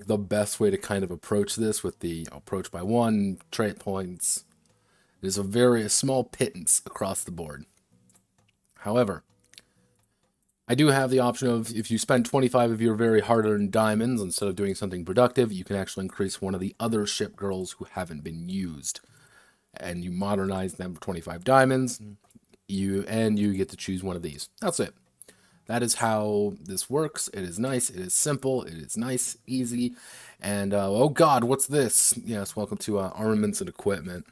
the best way to kind of approach this with the approach by one, trait points. There's a very small pittance across the board. However, I do have the option of, if you spend 25 of your very hard-earned diamonds, instead of doing something productive, you can actually increase one of the other ship girls who haven't been used. And you modernize them for 25 diamonds, you get to choose one of these. That's it. That is how this works. It is nice, it is simple, it is nice, easy, and, oh god, what's this? Yes, welcome to Armaments and Equipment.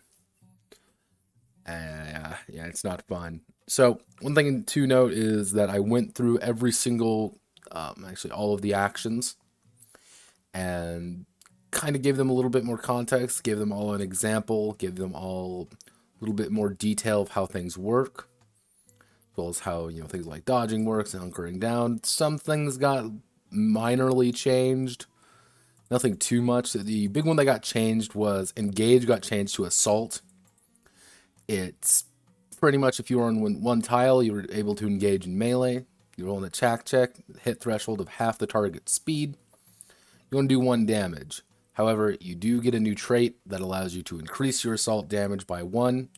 Yeah, it's not fun. So, one thing to note is that I went through every single, actually all of the actions, and kind of gave them a little bit more context, gave them all an example, gave them all a little bit more detail of how things work, as well as how, things like dodging works and hunkering down. Some things got minorly changed, nothing too much. The big one that got changed was engage got changed to assault. It's pretty much, if you were on one tile, you were able to engage in melee. You roll an attack check, hit threshold of half the target's speed. You want to do 1 damage. However, you do get a new trait that allows you to increase your assault damage by 1.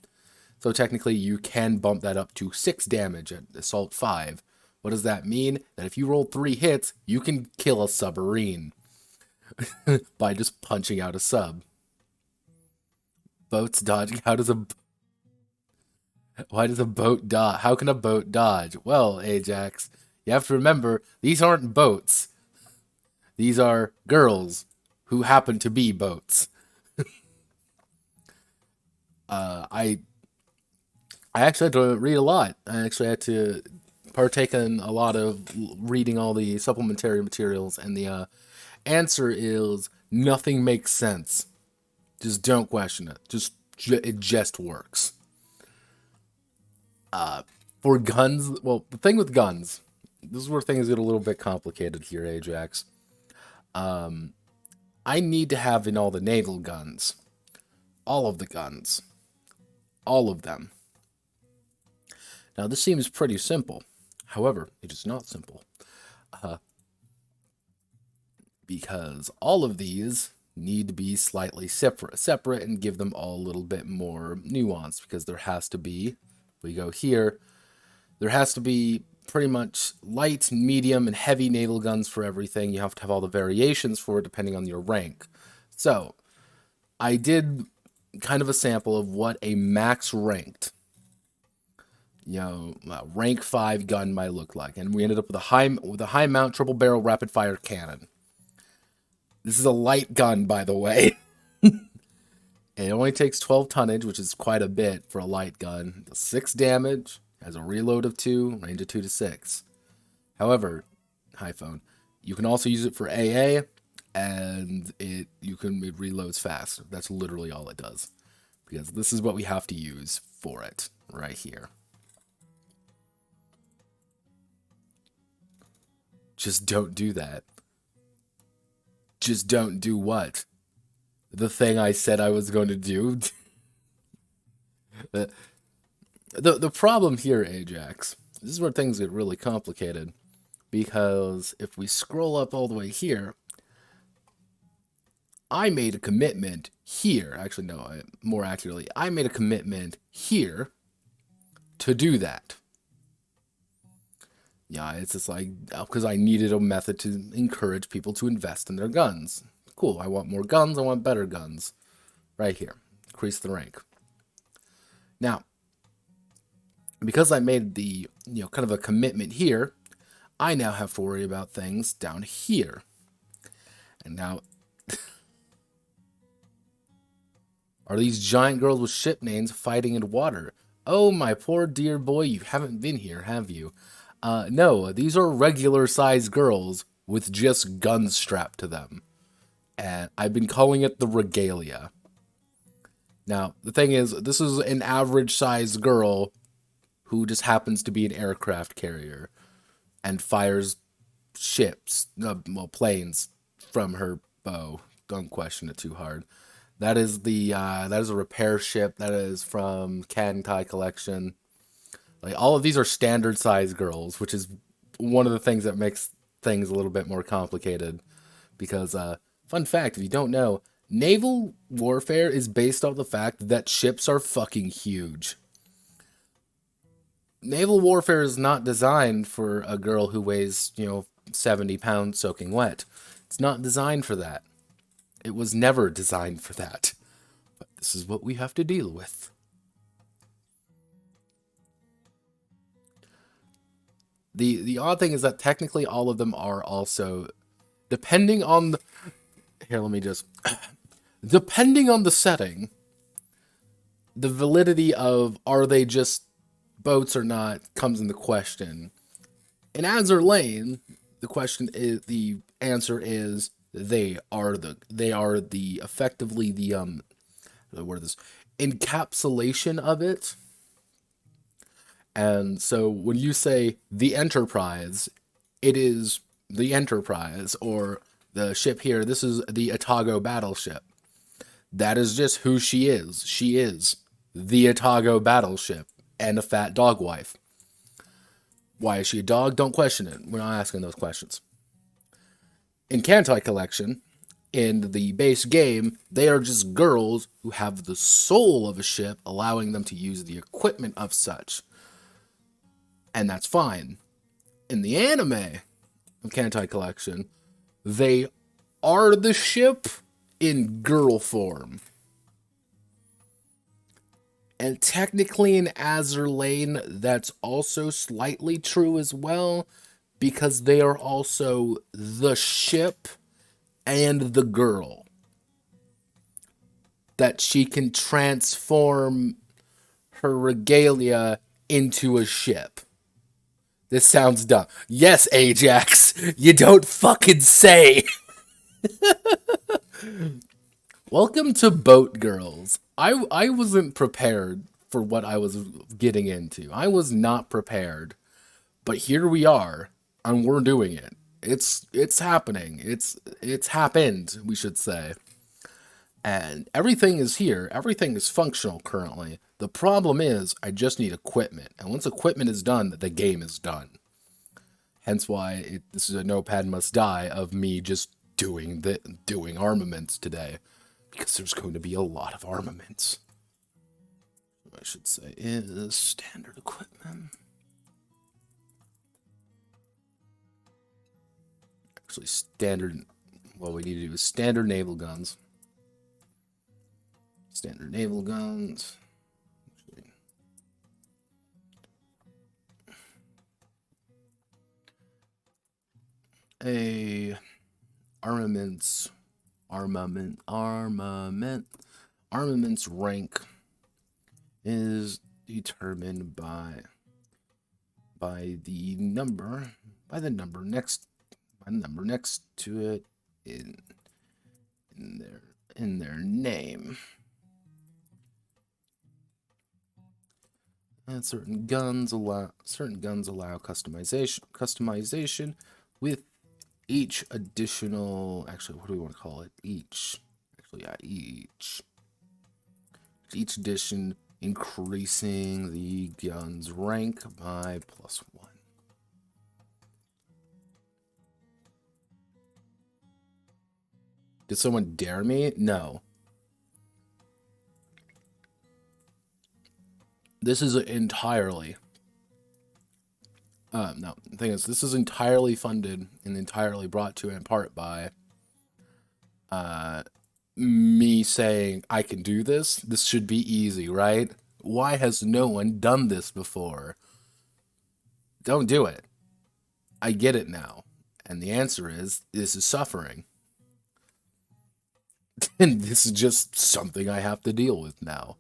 So technically, you can bump that up to 6 damage at assault 5. What does that mean? That if you roll 3 hits, you can kill a submarine by just punching out a sub. Boats dodging. Why does a boat dodge? How can a boat dodge? Well, Ajax, you have to remember, these aren't boats. These are girls who happen to be boats. I actually had to read a lot. I actually had to partake in a lot of reading all the supplementary materials, and the answer is nothing makes sense. Just don't question it. It just works. For guns, well, the thing with guns, this is where things get a little bit complicated here, Ajax. I need to have in all the naval guns, all of the guns, all of them. Now, this seems pretty simple. However, it is not simple. Because all of these need to be slightly separate and give them all a little bit more nuance, because there has to be, we go here, there has to be pretty much light, medium, and heavy naval guns for everything. You have to have all the variations for it depending on your rank. So, I did kind of a sample of what a max ranked, rank 5 gun might look like, and we ended up with a high mount triple barrel rapid fire cannon. This is a light gun, by the way. It only takes 12 tonnage, which is quite a bit for a light gun. 6 damage, has a reload of 2, range of 2 to 6. However, iPhone, you can also use it for AA, and it reloads fast. That's literally all it does. Because this is what we have to use for it, right here. Just don't do that. Just don't do what? The thing I said I was going to do. the problem here, Ajax, this is where things get really complicated, because if we scroll up all the way here, I made a commitment here. Actually, no, more accurately, I made a commitment here to do that. Yeah, it's just like, because I needed a method to encourage people to invest in their guns. Cool, I want more guns, I want better guns. Right here, increase the rank. Now, because I made the, kind of a commitment here, I now have to worry about things down here. And now, are these giant girls with ship names fighting in water? Oh, my poor dear boy, you haven't been here, have you? No, these are regular-sized girls with just guns strapped to them. And I've been calling it the regalia. Now, the thing is, this is an average-sized girl who just happens to be an aircraft carrier and fires planes from her bow. Don't question it too hard. That is a repair ship. That is from Kantai Collection. Like, all of these are standard-sized girls, which is one of the things that makes things a little bit more complicated, because Fun fact, if you don't know, naval warfare is based on the fact that ships are fucking huge. Naval warfare is not designed for a girl who weighs, 70 pounds soaking wet. It's not designed for that. It was never designed for that. But this is what we have to deal with. The odd thing is that technically all of them are also, depending on the... Here, let me just... Depending on the setting, the validity of are they just boats or not comes into question. In Azur Lane, the answer is they are effectively the word is encapsulation of it. And so when you say the Enterprise, it is the Enterprise, or the ship here, this is the Atago battleship. That is just who she is. She is the Atago battleship and a fat dog wife. Why is she a dog? Don't question it. We're not asking those questions. In Kantai Collection, in the base game, they are just girls who have the soul of a ship, allowing them to use the equipment of such. And that's fine. In the anime of Kantai Collection, they are the ship in girl form. And technically in Azur Lane, that's also slightly true as well, because they are also the ship and the girl. That she can transform her regalia into a ship. This sounds dumb. Yes, Ajax, you don't fucking say. Welcome to Boat Girls. I wasn't prepared for what I was getting into. I was not prepared. But here we are, and we're doing it. It's happening. It's happened, we should say. And everything is here. Everything is functional currently. The problem is I just need equipment. And once equipment is done, the game is done. Hence why this is a notepad must die of me just doing armaments today. Because there's going to be a lot of armaments. What I should say is standard equipment. Actually, standard... What we need to do is standard naval guns. Standard naval guns. Armaments rank is determined by the number next to it in their name. And certain guns allow customization with each additional, actually, what do we want to call it? Each edition increasing the gun's rank by +1. Did someone dare me? No. This is entirely... no, the thing is, this is entirely funded and entirely brought to in part by me saying, I can do this. This should be easy, right? Why has no one done this before? Don't do it. I get it now. And the answer is, this is suffering. And this is just something I have to deal with now.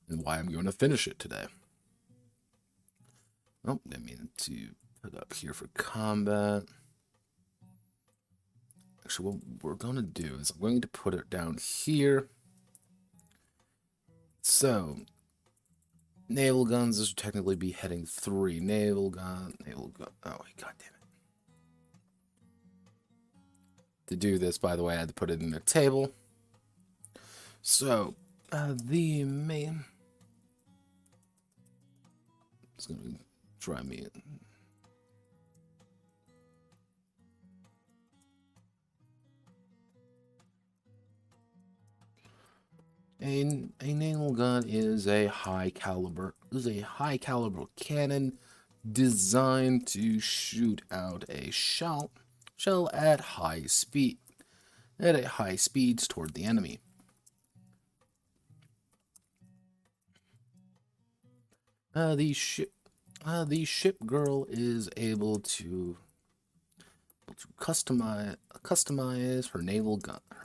And why I'm going to finish it today. Oh, I mean to put up here for combat. Actually, what we're going to do is I'm going to put it down here. So, naval guns, this would technically be heading 3. Naval gun. Oh, wait, god damn it. To do this, by the way, I had to put it in a table. So, the main... It's going to try me. A naval gun is a high caliber cannon designed to shoot out a shell at high speeds toward the enemy. The ship girl is able to customize her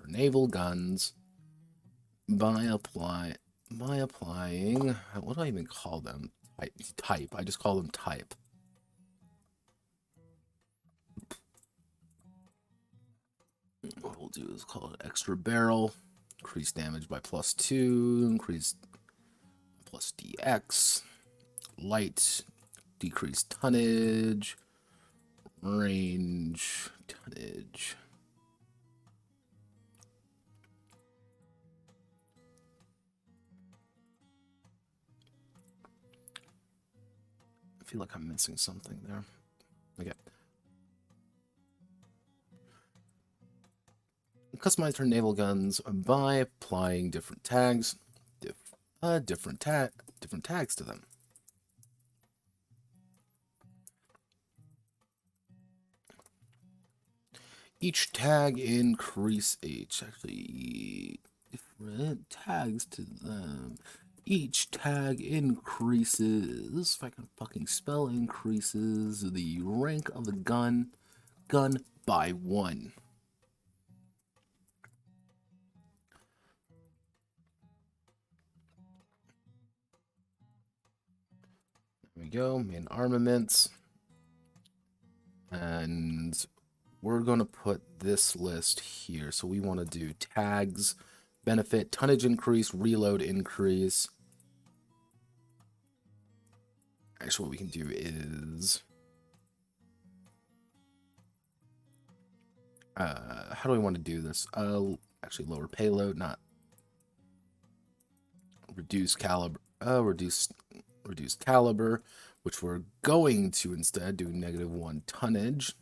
naval guns by applying, what do I even call them? Type. I just call them type. What we'll do is call it extra barrel, increase damage by +2, increase plus DX, light, decrease tonnage, range, tonnage. I feel like I'm missing something there. Okay. Customize her naval guns by applying different tags, different tags to them. Each tag different tags to them. Each tag increases, if I can fucking spell, increases the rank of the gun by 1. There we go, main armaments. And we're going to put this list here. So we want to do tags, benefit, tonnage increase, reload increase. Actually, what we can do is... how do I want to do this? Actually, lower payload, not... Reduce caliber, reduce caliber, which we're going to instead do -1 tonnage,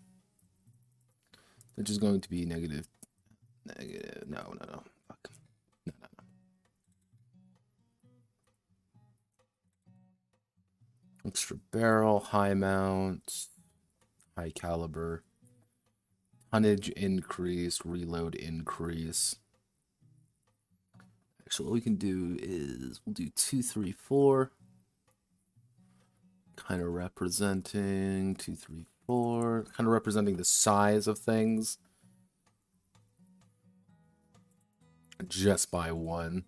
which is going to be negative, no, fuck, no. Extra barrel, high mount, high caliber, tonnage increase, reload increase. Actually, what we can do is we'll do 2, 3, 4. Kind of representing 2, 3, 4. Kind of representing the size of things. Just by 1.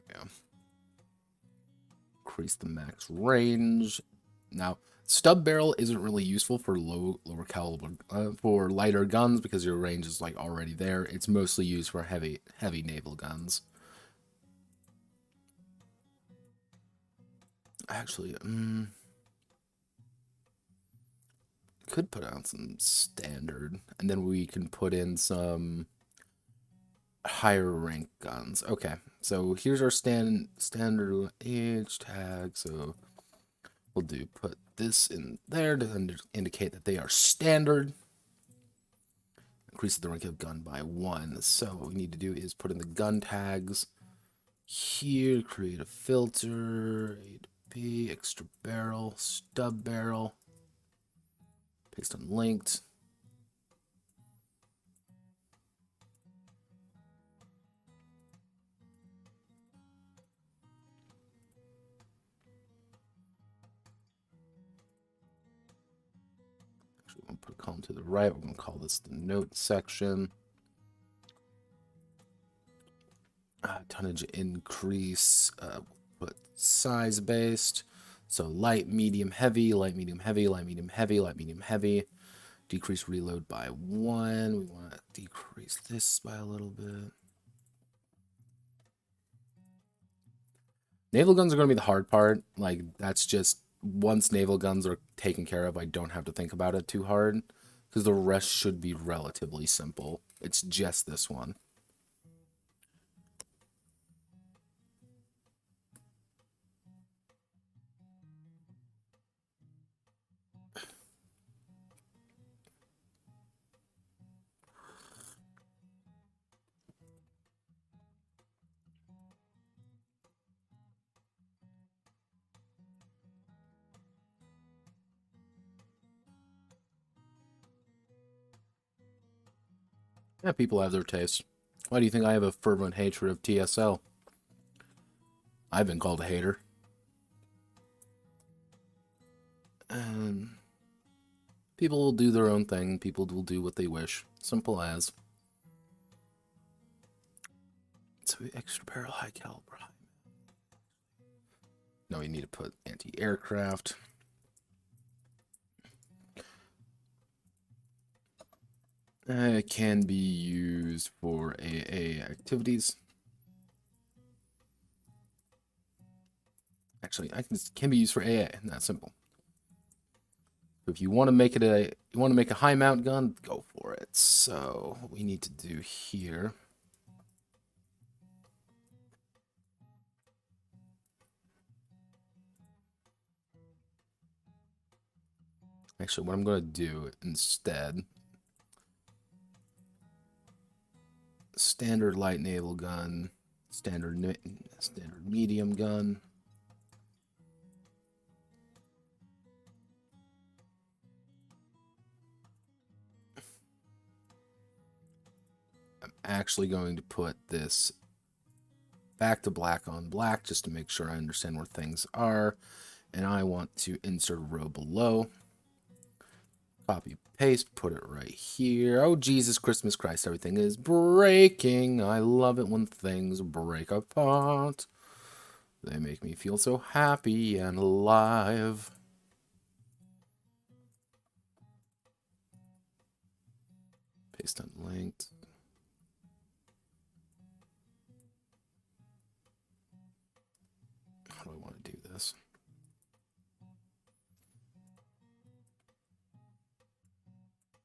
Yeah. Increase the max range. Now, stub barrel isn't really useful for lower caliber, for lighter guns because your range is like already there. It's mostly used for heavy naval guns. Actually, could put out some standard, and then we can put in some higher rank guns. Okay, so here's our standard age tag. So we'll put this in there to indicate that they are standard. Increase the rank of gun by 1. So what we need to do is put in the gun tags here, create a filter, A to B, extra barrel, stub barrel, paste on linked. Actually, we'll put a column to the right. We're going to call this the note section. Tonnage increase, put size based. So light, medium, heavy, light, medium, heavy, light, medium, heavy, light, medium, heavy. Decrease reload by 1. We want to decrease this by a little bit. Naval guns are going to be the hard part. Like, that's just, once naval guns are taken care of, I don't have to think about it too hard. Because the rest should be relatively simple. It's just this one. Yeah, people have their tastes. Why do you think I have a fervent hatred of TSL? I've been called a hater. And people will do their own thing. People will do what they wish. Simple as. So extra barrel, high caliber. No, we need to put anti-aircraft. It can be used for AA activities. Actually, can be used for AA. That's simple. If you want to make it a high mount gun, go for it. So what we need to do here. Actually, what I'm going to do instead, standard light naval gun, standard medium gun. I'm actually going to put this back to black on black just to make sure I understand where things are. And I want to insert a row below. Copy, paste, put it right here. Oh, Jesus, Christmas Christ, everything is breaking. I love it when things break apart. They make me feel so happy and alive. Paste unlinked. How do I want to do this?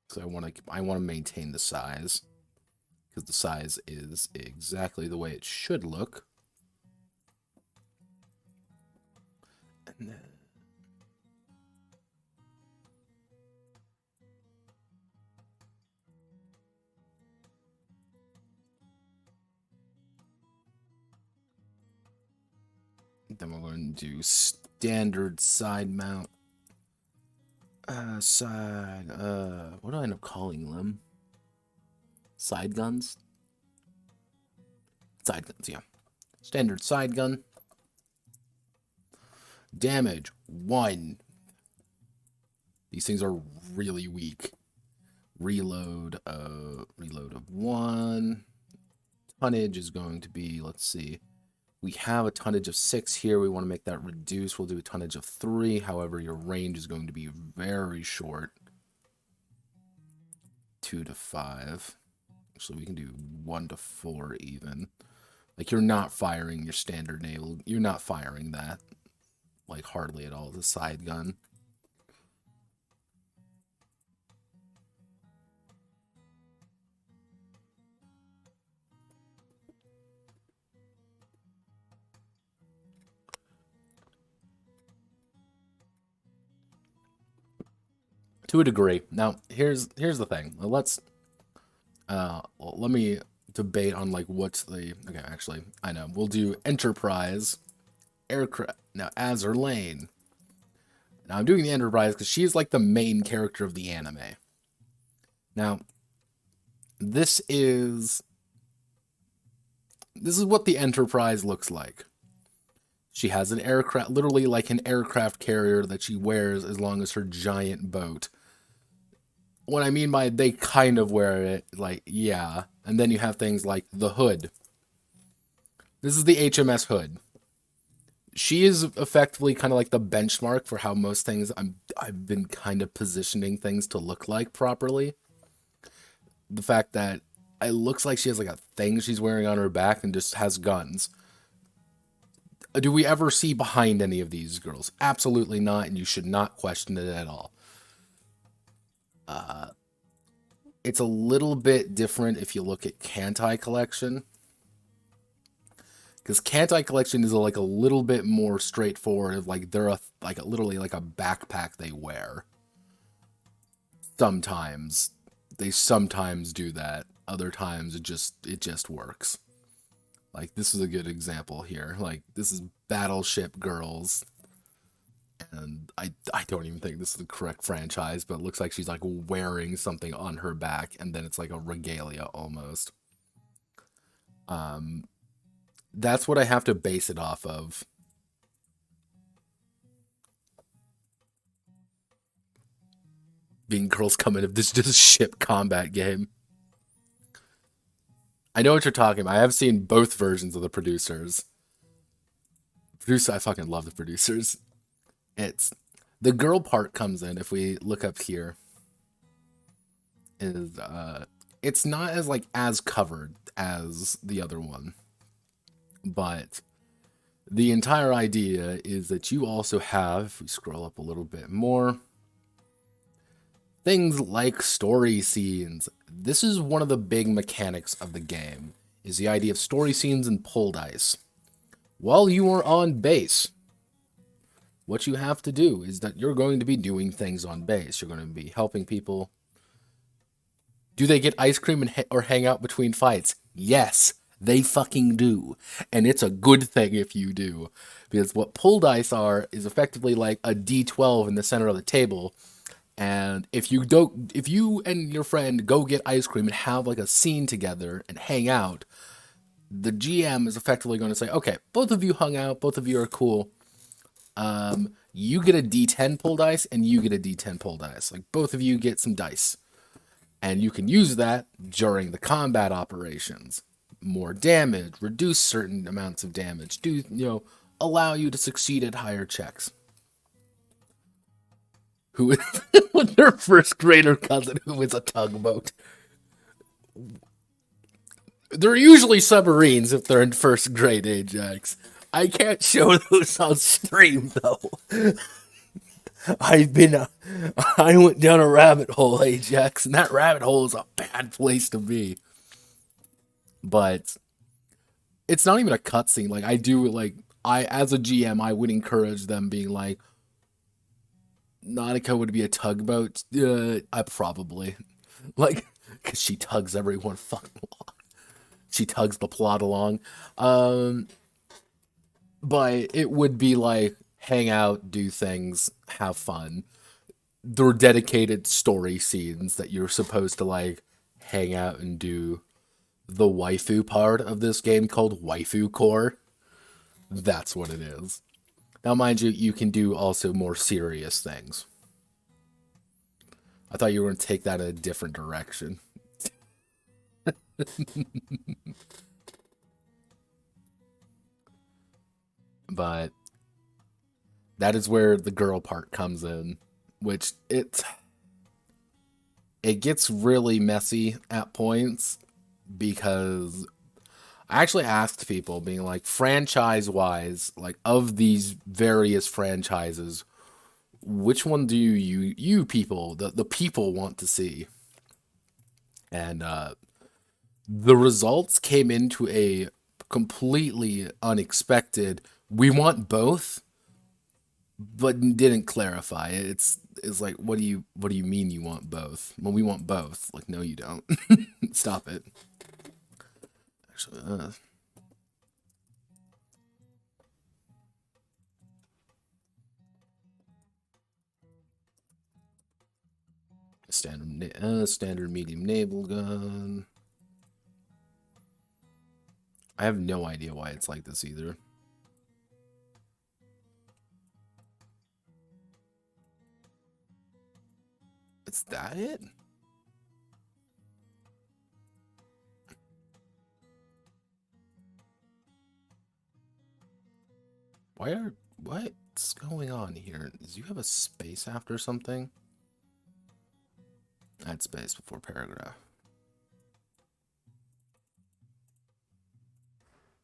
So I want to maintain the size, because the size is exactly the way it should look. And then we're going to do standard side mount. What do I end up calling them? Side guns? Side guns, yeah. Standard side gun. Damage, 1. These things are really weak. Reload of 1. Tonnage is going to be, let's see. We have a tonnage of 6 here. We want to make that reduce. We'll do a tonnage of 3. However, your range is going to be very short. 2 to 5. Actually, we can do 1 to 4 even. Like, you're not firing your standard naval. You're not firing that. Like, hardly at all. The side gun. To a degree. Now, here's the thing. Let me debate on like what's the okay. Actually, I know we'll do Enterprise aircraft now. Azur Lane. Now I'm doing the Enterprise because she's like the main character of the anime. Now, this is what the Enterprise looks like. She has an aircraft, literally like an aircraft carrier that she wears as long as her giant boat. What I mean by they kind of wear it, like, yeah. And then you have things like the hood. This is the HMS hood. She is effectively kind of like the benchmark for how most things I've been kind of positioning things to look like properly. The fact that it looks like she has like a thing she's wearing on her back and just has guns. Do we ever see behind any of these girls? Absolutely not, and you should not question it at all. It's a little bit different if you look at Kantai Collection. Because Kantai Collection is like a little bit more straightforward. Like they're literally like a backpack they wear. Sometimes they do that. Other times it just works. Like this is a good example here. Like this is Battleship Girls, And I don't even think this is the correct franchise, but it looks like she's like wearing something on her back, and then it's like a regalia almost. That's what I have to base it off of. Being girls coming if this is just a ship combat game. I know what you're talking about. I have seen both versions of the producers. I fucking love the producers. It's the girl part comes in if we look up here. Is it's not as like as covered as the other one, but the entire idea is that you also have, if we scroll up a little bit more, things like story scenes. This is one of the big mechanics of the game, is the idea of story scenes and pull dice. While you are on base, what you have to do is that you're going to be doing things on base. You're going to be helping people. Do they get ice cream and or hang out between fights? Yes, they fucking do. And it's a good thing if you do. Because what pull dice are is effectively like a D12 in the center of the table. And if you and your friend go get ice cream and have like a scene together and hang out, the GM is effectively going to say, okay, both of you hung out, both of you are cool. You get a D10 pull dice and you get a D10 pull dice. Like both of you get some dice. And you can use that during the combat operations. More damage, reduce certain amounts of damage, allow you to succeed at higher checks. Who is with their first grader cousin who is a tugboat? They're usually submarines if they're in first grade, Ajax. I can't show those on stream though. I went down a rabbit hole, Ajax, and that rabbit hole is a bad place to be. But it's not even a cutscene. Like as a GM, I would encourage them being like, Nautica would be a tugboat. I probably like because she tugs everyone fucking along. She tugs the plot along. But it would be like hang out, do things, have fun. There are dedicated story scenes that you're supposed to like hang out and do. The waifu part of this game called Waifucore. That's what it is. Now, mind you, you can do also more serious things. I thought you were going to take that in a different direction. But that is where the girl part comes in, which it gets really messy at points because I actually asked people, being like, franchise-wise, like, of these various franchises, which one do you people, the people want to see? And the results came into a completely unexpected, we want both, but didn't clarify. It's like, what do you mean you want both? Well, we want both. Like, no, you don't. Stop it. Actually, standard medium naval gun. I have no idea why it's like this either. Is that it? What's going on here? Do you have a space after something? Add space before paragraph.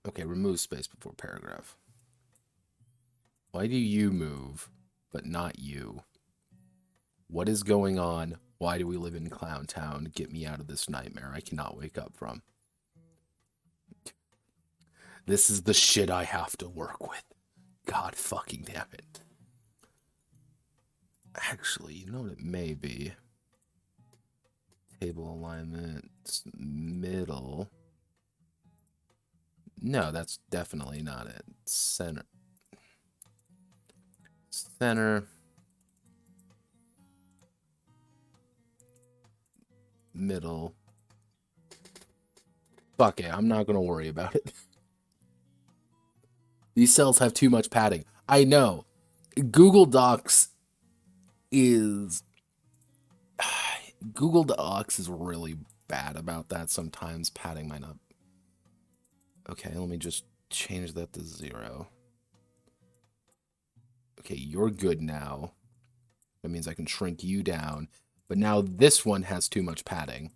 Okay, remove space before paragraph. Why do you move, but not you? What is going on? Why do we live in Clown Town? Get me out of this nightmare I cannot wake up from. This is the shit I have to work with. God fucking damn it. Actually, you know what it may be? Table alignment, middle. No, that's definitely not it. Center. Center. Middle. Fuck it, I'm not gonna worry about it. These cells have too much padding. I know. Google Docs is... Google Docs is really bad about that sometimes. Padding might not... Okay, let me just change that to 0. Okay, you're good now. That means I can shrink you down. But now this one has too much padding.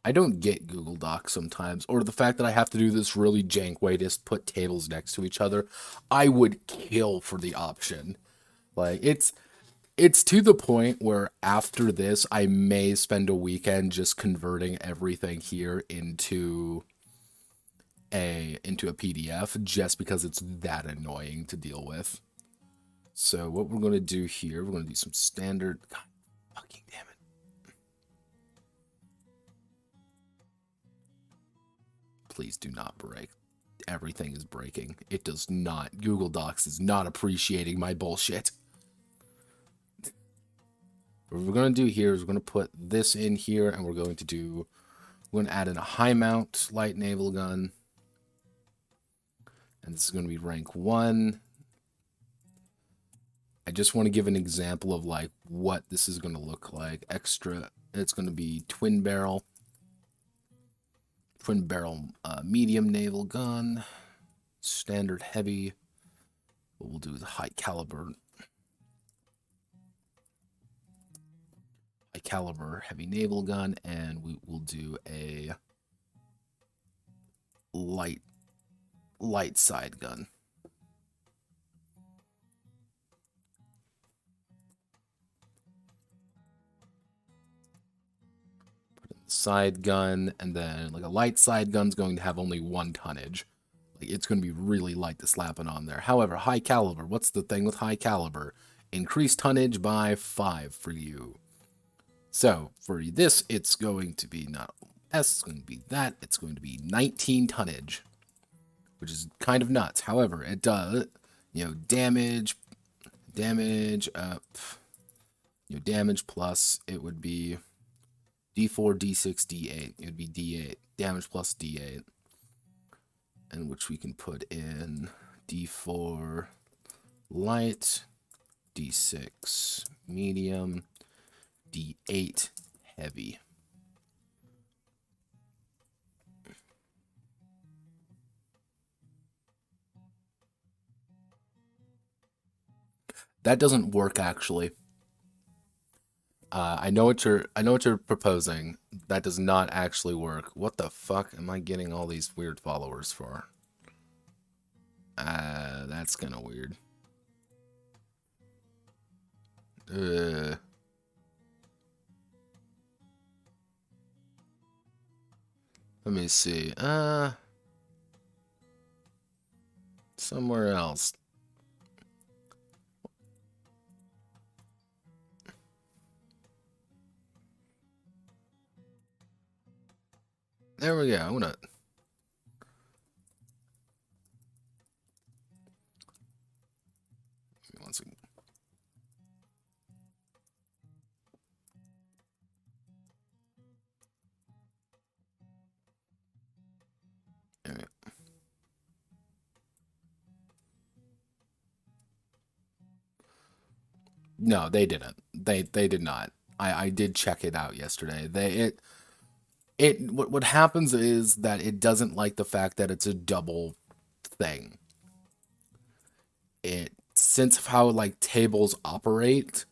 I don't get Google Docs sometimes, or the fact that I have to do this really jank way to put tables next to each other. I would kill for the option. Like, it's to the point where after this, I may spend a weekend just converting everything here into a PDF, just because it's that annoying to deal with. So what we're going to do here, we're going to do some standard... God fucking damn it. Please do not break. Everything is breaking. It does not. Google Docs is not appreciating my bullshit. What we're going to do here is we're going to put this in here, and we're going to add in a high mount light naval gun. And this is going to be rank 1. I just want to give an example of like what this is going to look like. Extra, it's going to be twin barrel medium naval gun, standard heavy. What we'll do is high caliber heavy naval gun, and we will do a light side gun. Side gun, and then like a light side gun's going to have only 1 tonnage. Like, it's going to be really light to slap it on there. However, high caliber, what's the thing with high caliber? Increase tonnage by 5 for you. So for this, it's going to be not S, it's going to be that. It's going to be 19 tonnage, which is kind of nuts. However, it does, damage up, damage plus, it would be D4, D6, D8. It would be D8. Damage plus D8. And which we can put in D4 light, D6 medium, D8 heavy. That doesn't work, actually. I know what you're proposing. That does not actually work. What the fuck am I getting all these weird followers for? That's kind of weird. Let me see. Somewhere else. There we go. I'm gonna... One second. There we go. No, they didn't. They did not. I did check it out yesterday. What happens is that it doesn't like the fact that it's a double thing. Since of how like tables operate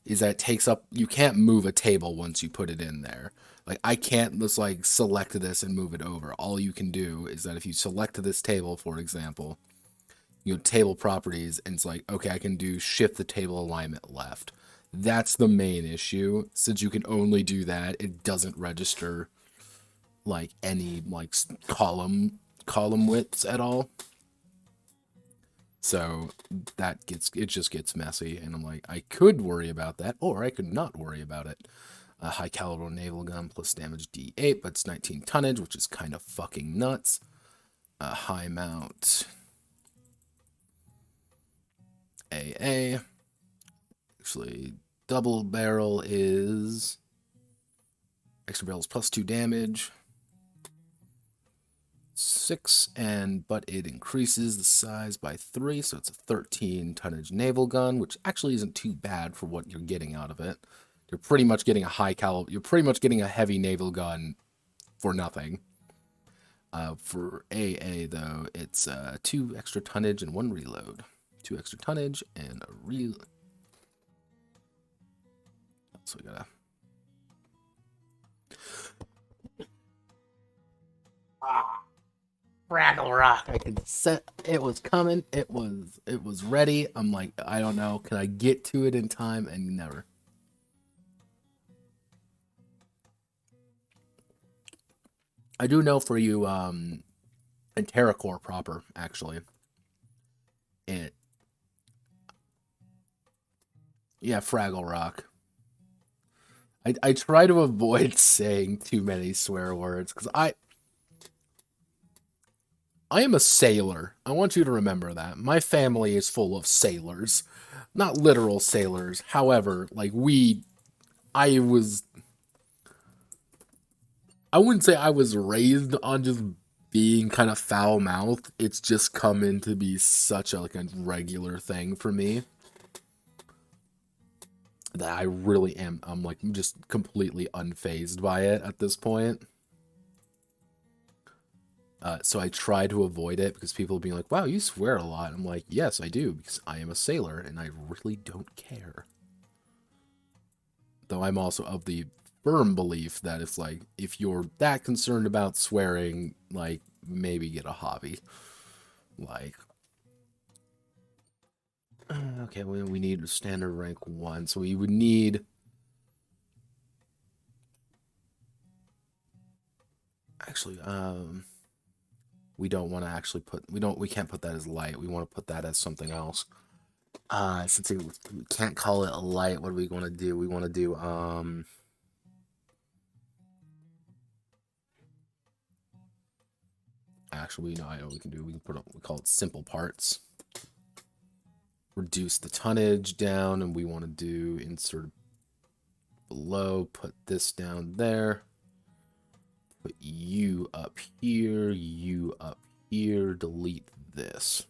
is that it takes up, you can't move a table once you put it in there. Like, I can't just like select this and move it over. All you can do is that if you select this table, for example, table properties, and it's like, okay, I can do shift the table alignment left. That's the main issue. Since you can only do that, it doesn't register like any like column widths at all. So it just gets messy, and I'm like, I could worry about that, or I could not worry about it. A high caliber naval gun plus damage D8, but it's 19 tonnage, which is kind of fucking nuts. A high mount AA. Actually, double barrel is extra barrels plus 2 damage. 6, but it increases the size by 3, so it's a 13 tonnage naval gun, which actually isn't too bad for what you're getting out of it. You're pretty much getting a high caliber, you're pretty much getting a heavy naval gun for nothing. For AA, though, it's 2 extra tonnage and 1 reload. 2 extra tonnage and a reload. So we gotta... Fraggle Rock. I could set it was coming. It was ready. I'm like, I don't know. Can I get to it in time? And never. I do know for you, in TerraCore proper, actually. Yeah, Fraggle Rock. I try to avoid saying too many swear words because I am a sailor. I want you to remember that. My family is full of sailors. Not literal sailors. However, like I wouldn't say I was raised on just being kind of foul-mouthed. It's just come in to be such a regular thing for me that I really am. I'm like just completely unfazed by it at this point. So I try to avoid it because people will be like, wow, you swear a lot. I'm like, yes, I do, because I am a sailor and I really don't care. Though I'm also of the firm belief that it's like, if you're that concerned about swearing, like, maybe get a hobby. Like, okay, we need a standard rank 1, so we would need... Actually, we don't want to actually put, we can't put that as light. We want to put that as something else. Since we can't call it a light, what do we want to do? We want to do, actually, no, I know what we can do. We can we call it simple parts. Reduce the tonnage down, and we want to do insert below, put this down there. Put you up here, you up here, delete this.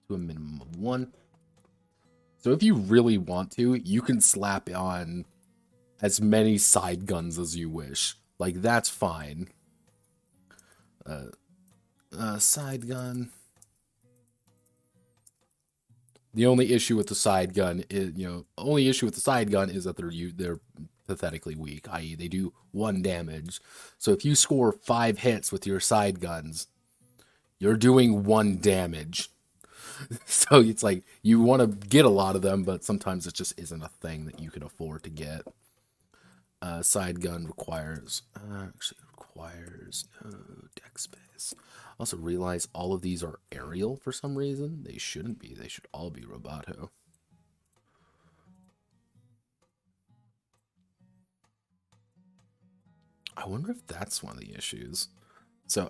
To a minimum of 1. So if you really want to, you can slap on as many side guns as you wish. Like, that's fine. Side gun. The only issue with the side gun is, that they're pathetically weak, i.e. they do 1 damage. So if you score 5 hits with your side guns, you're doing 1 damage. So it's like, you want to get a lot of them, but sometimes it just isn't a thing that you can afford to get. Side gun requires, no deck space. Also realize all of these are aerial for some reason. They shouldn't be. They should all be Roboto. I wonder if that's one of the issues. So,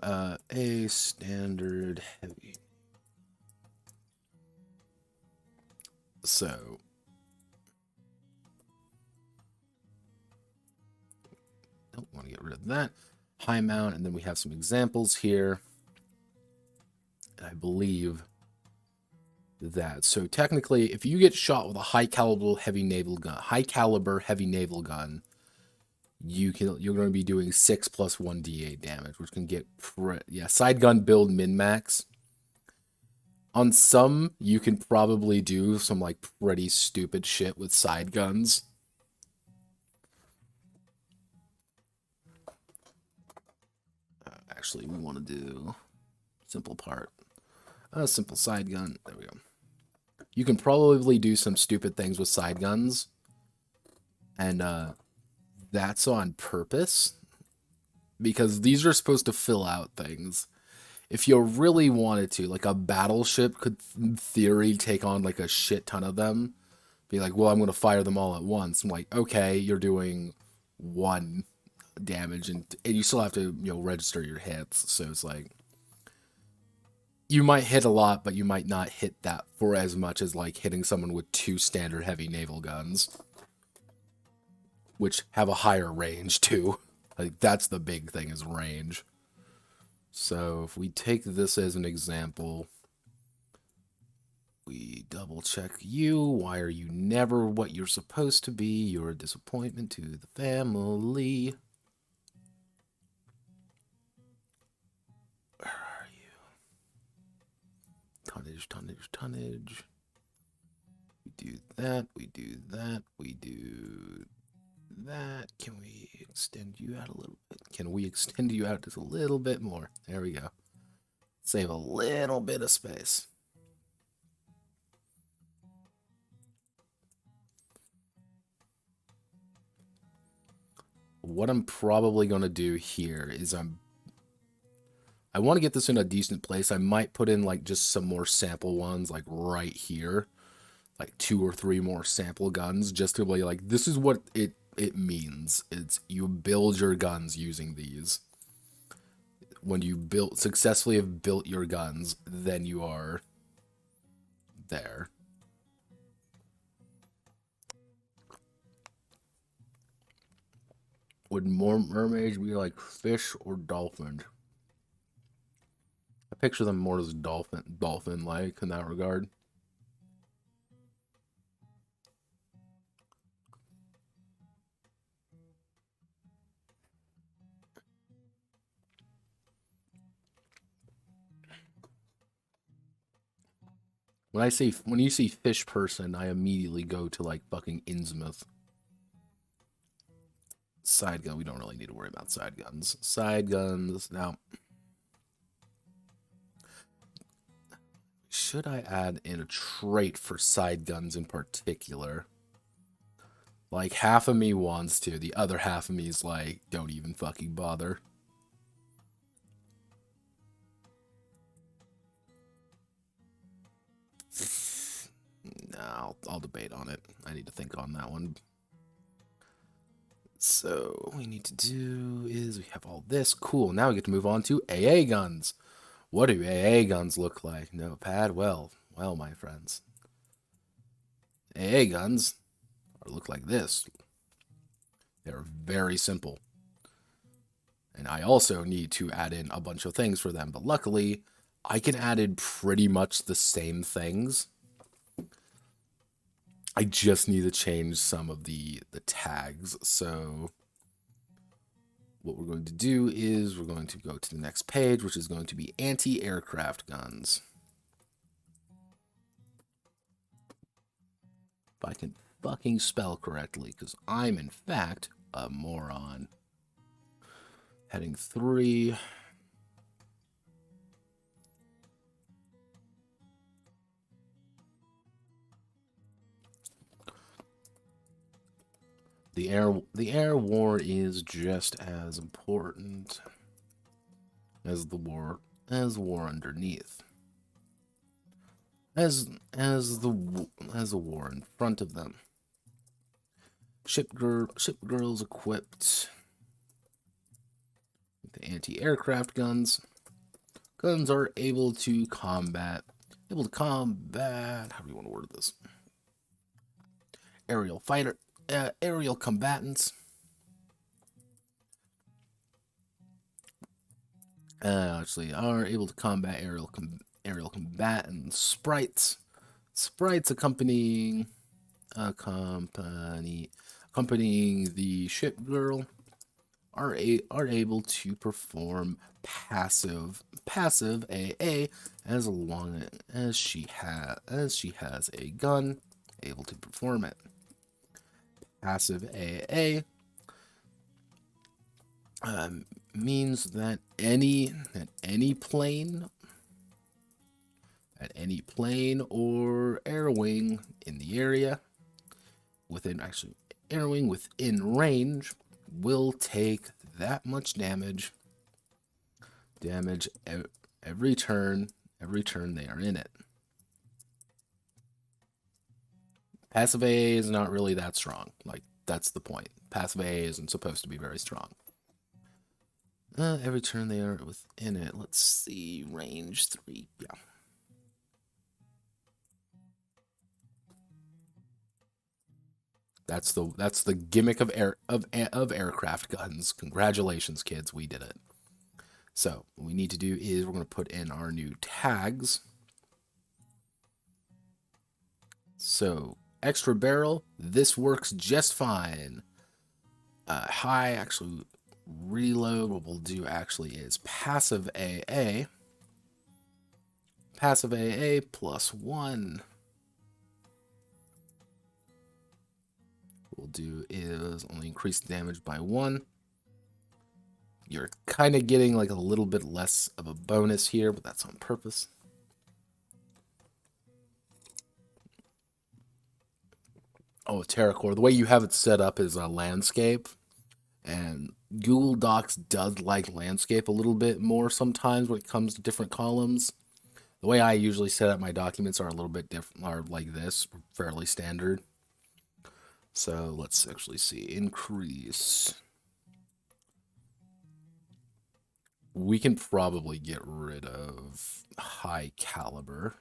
a standard heavy. So, don't want to get rid of that. High mount, and then we have some examples here. I believe that. So technically, if you get shot with a high caliber heavy naval gun, you're going to be doing 6 plus 1 d8 damage, which can get side gun build min max. On some, you can probably do some like pretty stupid shit with side guns. Actually, we want to do simple part. Simple side gun. There we go. You can probably do some stupid things with side guns. And that's on purpose. Because these are supposed to fill out things. if you really wanted to, like a battleship could in theory take on like a shit ton of them. Be like, well, I'm going to fire them all at once. I'm like, okay, you're doing one damage, and you still have to, register your hits. So it's like, you might hit a lot, but you might not hit that for as much as like hitting someone with 2 standard heavy naval guns, which have a higher range too. Like, that's the big thing, is range. So if we take this as an example, we double check you. Why are you never what you're supposed to be? You're a disappointment to the family. Where are you? Tonnage, tonnage, tonnage. We do that, we do that, we do that. Can we extend you out a little bit? Can we extend you out just a little bit more? There we go. Save a little bit of space. What I'm probably going to do here is I want to get this in a decent place. I might put in like just some more sample ones like right here. Like 2 or 3 more sample guns, just to be like, this is what it means. It's, you build your guns using these. When you successfully have built your guns, then you are there. Would more mermaids be like fish or dolphins? I picture them more as dolphin-like in that regard. When you see fish person, I immediately go to like fucking Innsmouth. Side gun, we don't really need to worry about side guns. Side guns, now. Should I add in a trait for side guns in particular? Like, half of me wants to, the other half of me is like, don't even fucking bother. No, I'll debate on it. I need to think on that one. So, what we need to do is we have all this. Cool, now we get to move on to AA guns. What do AA guns look like? Notepad? Well, my friends. AA guns look like this. They're very simple. And I also need to add in a bunch of things for them. But luckily, I can add in pretty much the same things. I just need to change some of the tags. So what we're going to do is we're going to go to the next page, which is going to be anti-aircraft guns. If I can fucking spell correctly, because I'm in fact a moron. Heading 3. The air war is just as important as the war underneath. As the war in front of them. Ship girls equipped with the anti-aircraft guns. Guns are able to combat. How do you want to word this? Aerial combatants. Actually, are able to combat aerial combatants. Sprites accompanying the ship girl are able to perform passive AA as long as she has a gun able to perform it. Passive AA means that any plane or air wing in the area air wing within range will take that much damage Every turn they are in it. Passive AA is not really that strong. Like, that's the point. Passive AA isn't supposed to be very strong. Every turn they are within it. Let's see. Range 3. Yeah. That's the gimmick of aircraft guns. Congratulations, kids. We did it. So, what we need to do is we're going to put in our new tags. So, extra barrel, this works just fine. High, actually, reload, what we'll do actually is passive AA. Passive AA +1. What we'll do is only increase the damage by 1. You're kind of getting like a little bit less of a bonus here, but that's on purpose. Oh, TerraCore. The way you have it set up is a landscape. And Google Docs does like landscape a little bit more sometimes when it comes to different columns. The way I usually set up my documents are a little bit different, are like this, fairly standard. So let's actually see. Increase. We can probably get rid of high caliber.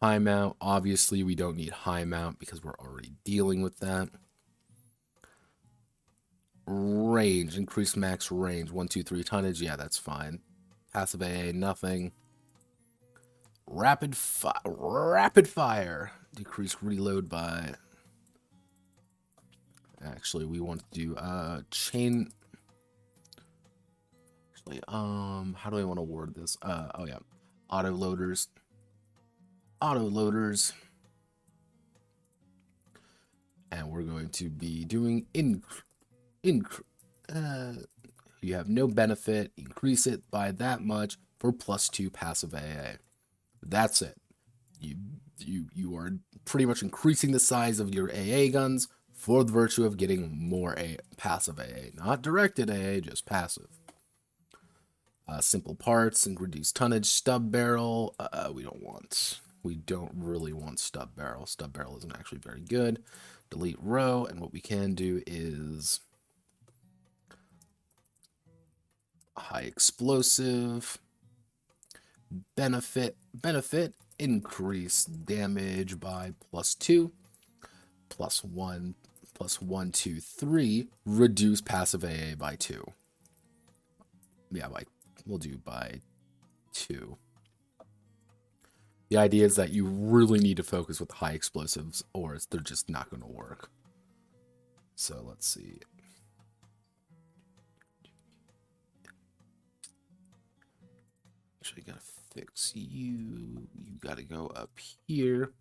High mount, obviously we don't need high mount because we're already dealing with that. Range, increase max range, 1, 2, 3 tonnage, yeah, that's fine. Passive AA, nothing. Rapid fire, decrease reload by. Actually, we want to do chain. Actually, how do I want to word this? Oh yeah, auto loaders. And we're going to be doing you have no benefit, increase it by that much for +2 passive AA. That's it. You are pretty much increasing the size of your AA guns for the virtue of getting more passive AA. Not directed AA, just passive. Simple parts and reduced tonnage. Stub barrel, we don't really want stub barrel. Stub barrel isn't actually very good. Delete row, and what we can do is high explosive, benefit, increase damage by +2, +1, +1, 2, 3, reduce passive AA by 2. Yeah, we'll do by 2. The idea is that you really need to focus with high explosives or they're just not going to work. So let's see. Actually, gotta fix you. You gotta go up here.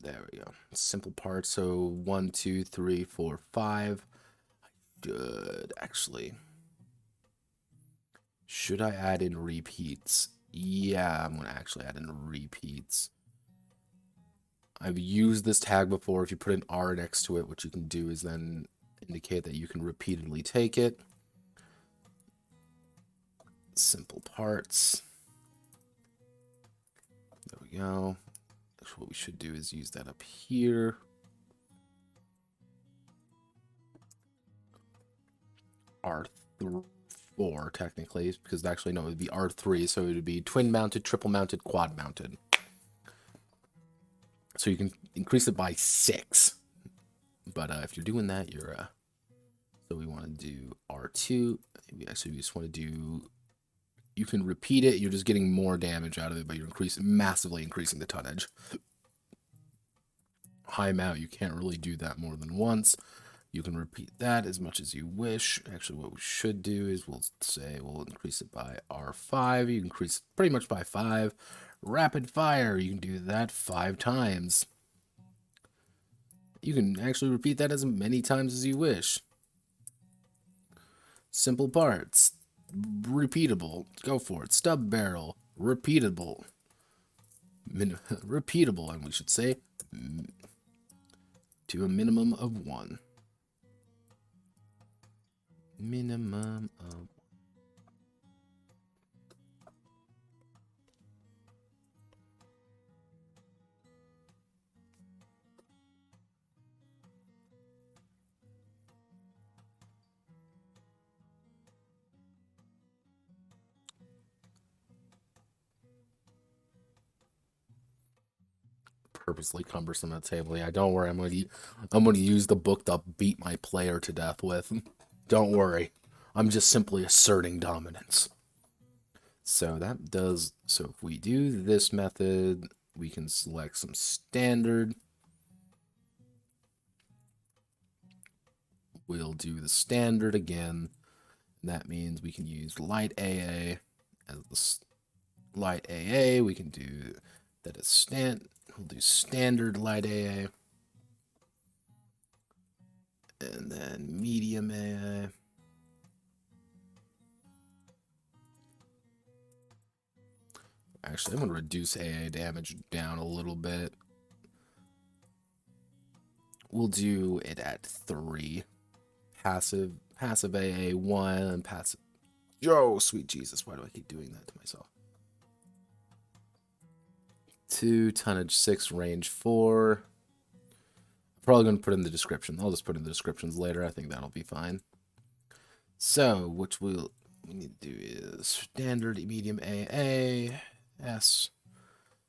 There we go. Simple parts. So 1, 2, 3, 4, 5. Good. Actually, should I add in repeats? Yeah, I'm gonna actually add in repeats. I've used this tag before. If you put an R next to it, what you can do is then indicate that you can repeatedly take it. Simple parts. There we go. What we should do is use that up here. R4 technically, because actually no, it would be R3, so it would be twin mounted, triple mounted, quad mounted. So you can increase it by 6. But if you're doing that, you're so we want to do R2. We just want to do. You can repeat it. You're just getting more damage out of it, but you're massively increasing the tonnage. High mount, you can't really do that more than once. You can repeat that as much as you wish. Actually, what we should do is we'll increase it by R5. You can increase it pretty much by 5. Rapid fire, you can do that 5 times. You can actually repeat that as many times as you wish. Simple parts, repeatable, go for it. Stub barrel, repeatable. repeatable, and we should say to a minimum of 1. Minimum of purposely cumbersome at the table. Yeah, don't worry. I'm gonna use the book to beat my player to death with. Don't worry. I'm just simply asserting dominance. So that does. So if we do this method, we can select some standard. We'll do the standard again. That means we can use light AA as the light AA. We can do that as we'll do standard light AA. And then medium AA. Actually, I'm going to reduce AA damage down a little bit. We'll do it at 3. Passive AA 1, passive. Yo, sweet Jesus, why do I keep doing that to myself? 2, tonnage 6, range 4. Probably going to put in the description. I'll just put in the descriptions later. I think that'll be fine. So, which we need to do is standard medium AA, S,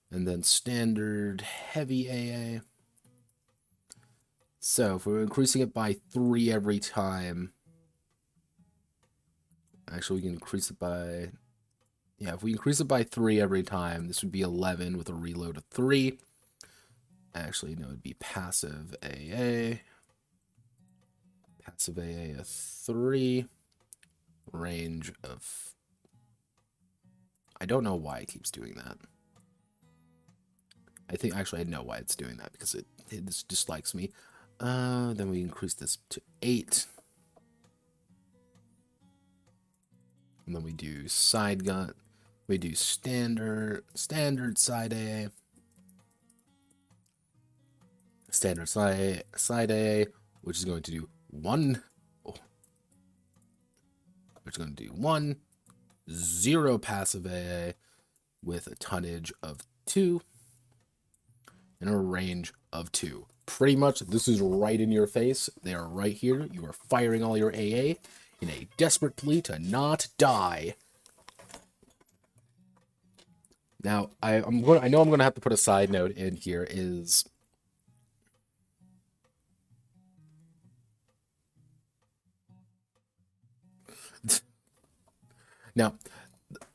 and then standard heavy AA. So, if we're increasing it by 3 every time, actually we can increase it by, yeah, if we increase it by 3 every time, this would be 11 with a reload of 3. Actually, no, it'd be passive AA. Passive AA of 3. Range of... I don't know why it keeps doing that. I think, actually, I know why it's doing that, because it dislikes me. Then we increase this to 8. And then we do side gun. We do standard side AA. Standard side AA, which is going to do 1. Oh, which is going to do 1. 0 passive AA with a tonnage of 2 and a range of 2. Pretty much, this is right in your face. They are right here. You are firing all your AA in a desperate plea to not die. Now, I know I'm going to have to put a side note in here is... Now,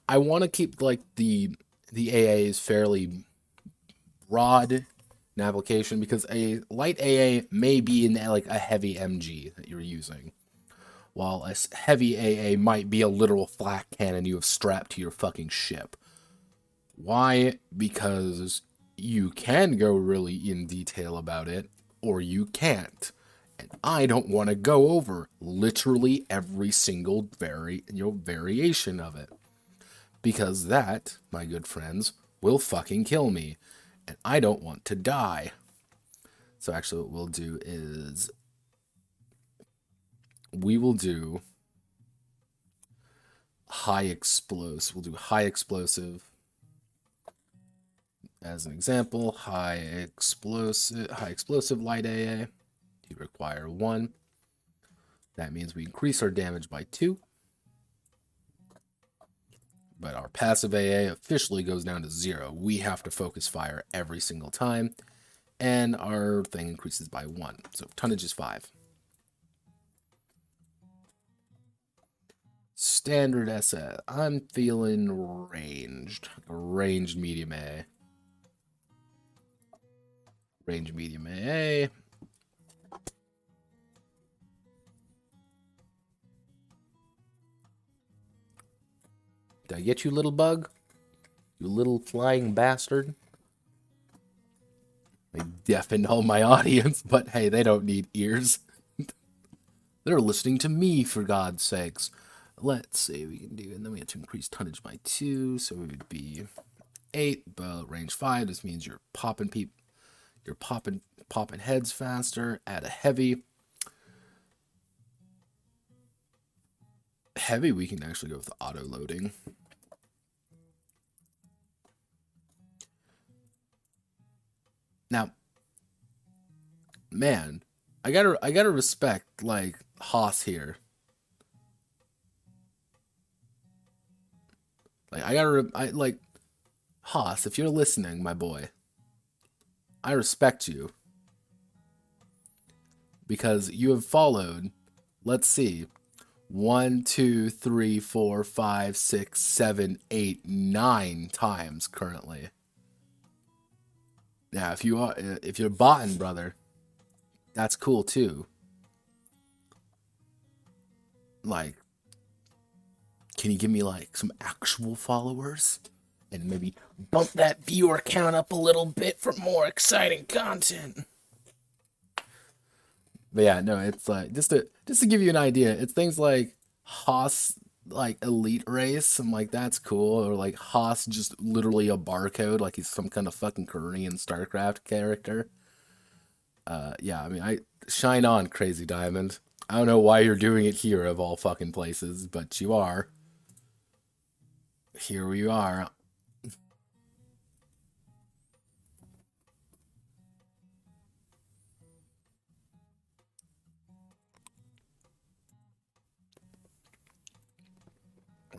I want to keep, like, the AAs fairly broad in application, because a light AA may be in, like, a heavy MG that you're using, while a heavy AA might be a literal flak cannon you have strapped to your fucking ship. Why? Because you can go really in detail about it, or you can't. And I don't want to go over literally every single variation of it. Because that, my good friends, will fucking kill me. And I don't want to die. So actually what we'll do is... we will do high explosive. We'll do high explosive. As an example, high explosive light AA. You require 1. That means we increase our damage by 2. But our passive AA officially goes down to 0. We have to focus fire every single time. And our thing increases by 1. So tonnage is 5. Standard SS. I'm feeling ranged. Ranged medium AA. Range medium AA. Did I get you, little bug? You little flying bastard? I deafened all my audience, but hey, they don't need ears. They're listening to me, for God's sakes. Let's see what we can do. And then we have to increase tonnage by 2, so it would be 8, but range 5. This means you're popping popping heads faster. Add a heavy. Heavy, we can actually go with auto loading. Now, man, I gotta respect like Haas here. Like I like Haas, if you're listening, my boy. I respect you because you have followed. Let's see, 1, 2, 3, 4, 5, 6, 7, 8, 9 times currently. Now, if you're botting, brother, that's cool too. Like, can you give me like some actual followers and maybe bump that viewer count up a little bit for more exciting content? But yeah, no, it's like just to give you an idea, it's things like Haas like elite race. I'm like, that's cool. Or like Haas just literally a barcode, like he's some kind of fucking Korean StarCraft character. Yeah, I mean, I shine on, Crazy Diamond. I don't know why you're doing it here of all fucking places, but you are. Here we are.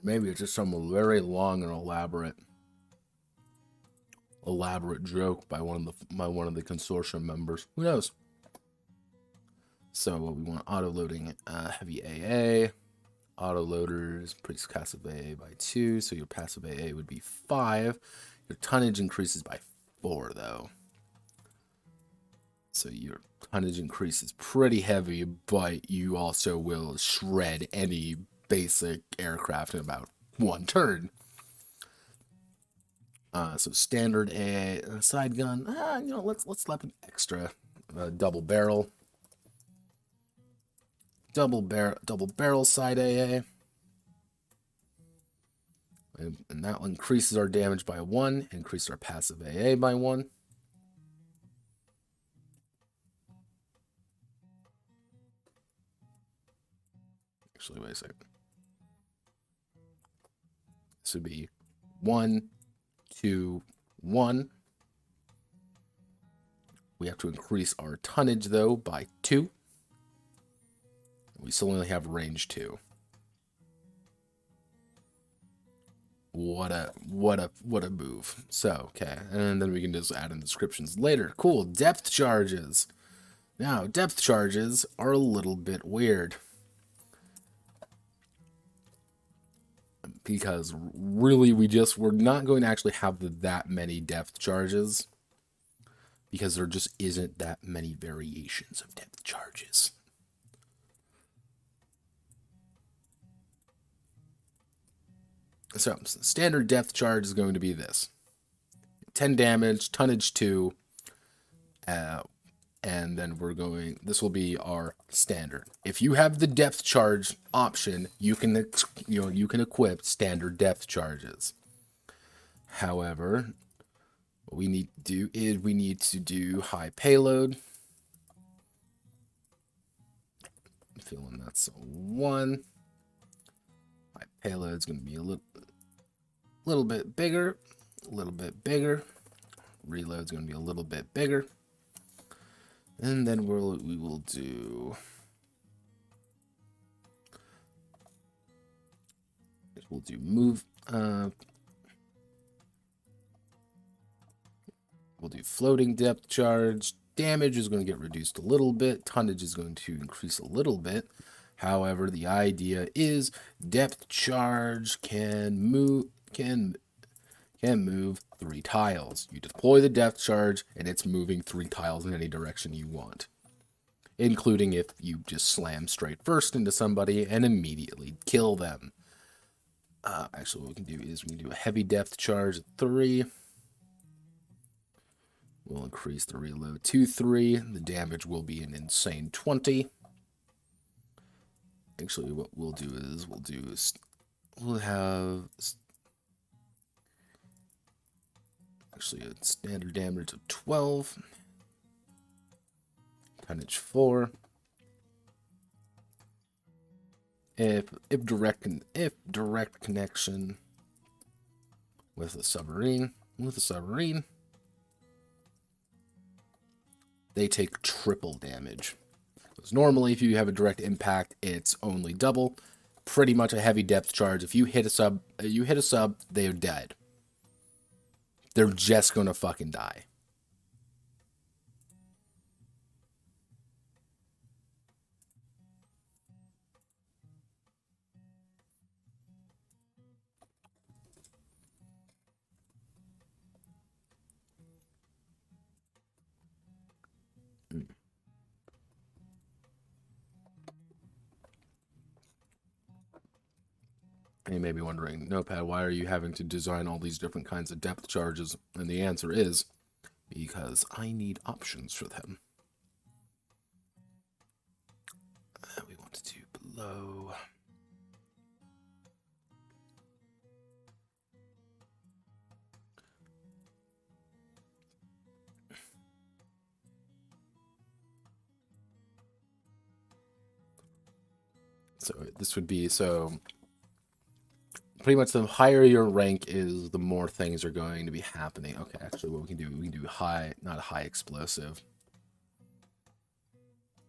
Maybe it's just some very long and elaborate joke by one of the consortium members. Who knows? So we want auto loading heavy AA. Auto loaders increase passive AA by 2, so your passive AA would be 5. Your tonnage increases by 4 though. So your tonnage increase is pretty heavy, but you also will shred any basic aircraft in about 1 turn. So standard a side gun. Let's slap an extra double barrel side AA, and that increases our damage by 1. Increase our passive AA by 1. Actually, wait a second. This would be 1, 2, 1. We have to increase our tonnage though by 2. We still only have range 2. What a move. So, okay, and then we can just add in descriptions later. Cool, depth charges. Now, depth charges are a little bit weird. Because really we're not going to actually have that many depth charges. Because there just isn't that many variations of depth charges. So, standard depth charge is going to be this. 10 damage, tonnage 2, and then this will be our standard. If you have the depth charge option, you can equip standard depth charges. However, what we need to do is we need to do high payload. I'm feeling that's a 1. High payload is going to be a little bit bigger, Reload's going to be a little bit bigger. And then we will do move. We'll do floating depth charge. Damage is going to get reduced a little bit. Tonnage is going to increase a little bit. However, the idea is depth charge can move 3 tiles. You deploy the depth charge, and it's moving 3 tiles in any direction you want. Including if you just slam straight first into somebody and immediately kill them. Actually, what we can do is we can do a heavy depth charge at 3. We'll increase the reload to 3. The damage will be an insane 20. Actually, what we'll do is we'll have Actually, a standard damage of 12. Tonnage 4. If direct connection with a submarine, they take triple damage. Because normally, if you have a direct impact, it's only double. Pretty much a heavy depth charge. If you hit a sub, they're dead. They're just gonna fucking die. And you may be wondering, Notepad, why are you having to design all these different kinds of depth charges? And the answer is, because I need options for them. We want to do below. So this would be, pretty much the higher your rank is, the more things are going to be happening. Okay, actually what we can do high, not a high explosive.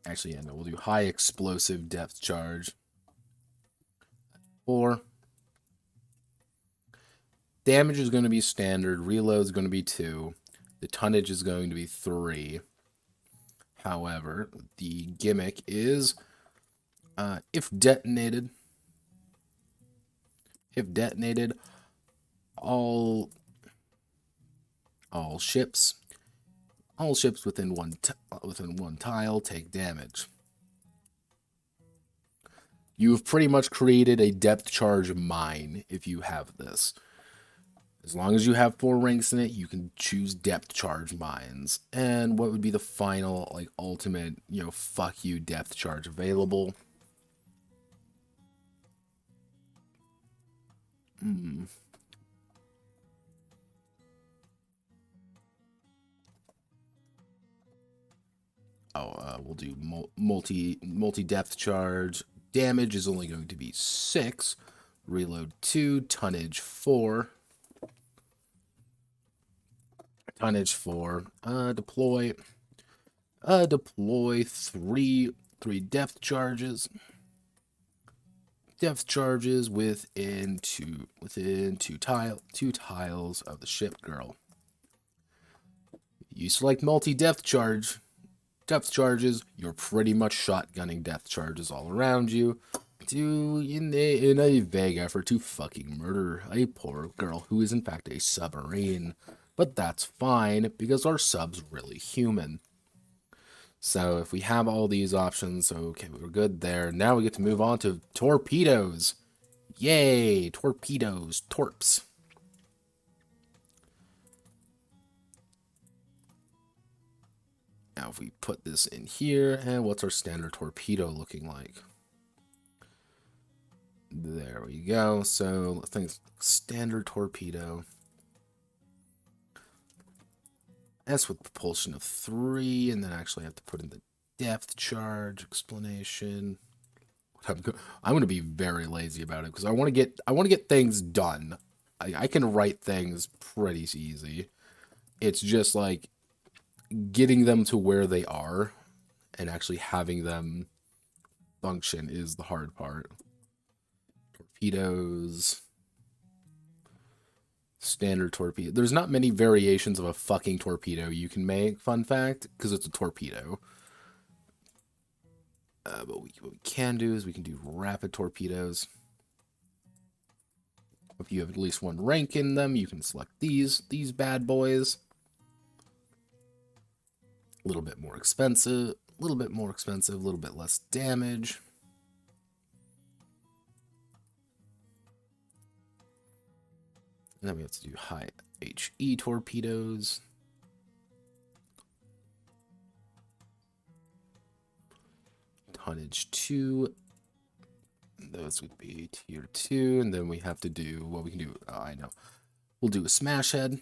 Actually, yeah, no, we'll do high explosive depth charge. 4. Damage is going to be standard. Reload is going to be 2. The tonnage is going to be 3. However, the gimmick is, if detonated, all ships within one tile take damage. You've pretty much created a depth charge mine if you have this. As long as you have 4 ranks in it, you can choose depth charge mines. And what would be the final, like, ultimate, fuck you depth charge available? We'll do multi depth charge. Damage is only going to be 6. Reload 2. Tonnage 4. Deploy 3 depth charges. Depth charges within two tiles of the ship, girl. You select multi depth charges, you're pretty much shotgunning depth charges all around you in a vague effort to fucking murder a poor girl who is in fact a submarine. But that's fine, because our sub's really human. So if we have all these options, okay, we're good there. Now we get to move on to torpedoes. Yay, torpedoes, torps. Now if we put this in here, and what's our standard torpedo looking like? There we go. So I think standard torpedo. S with propulsion of 3, and then actually have to put in the depth charge explanation. I'm going to be very lazy about it because I want to get things done. I can write things pretty easy. It's just like getting them to where they are and actually having them function is the hard part. Torpedoes. Standard torpedo. There's not many variations of a fucking torpedo you can make, fun fact, because it's a torpedo. But what we can do is we can do rapid torpedoes. If you have at least 1 rank in them, you can select these bad boys. A little bit more expensive, a little bit less damage. And then we have to do high HE torpedoes. Tonnage 2. Those would be tier 2. And then we have to do what we can do. Oh, I know. We'll do a smash head.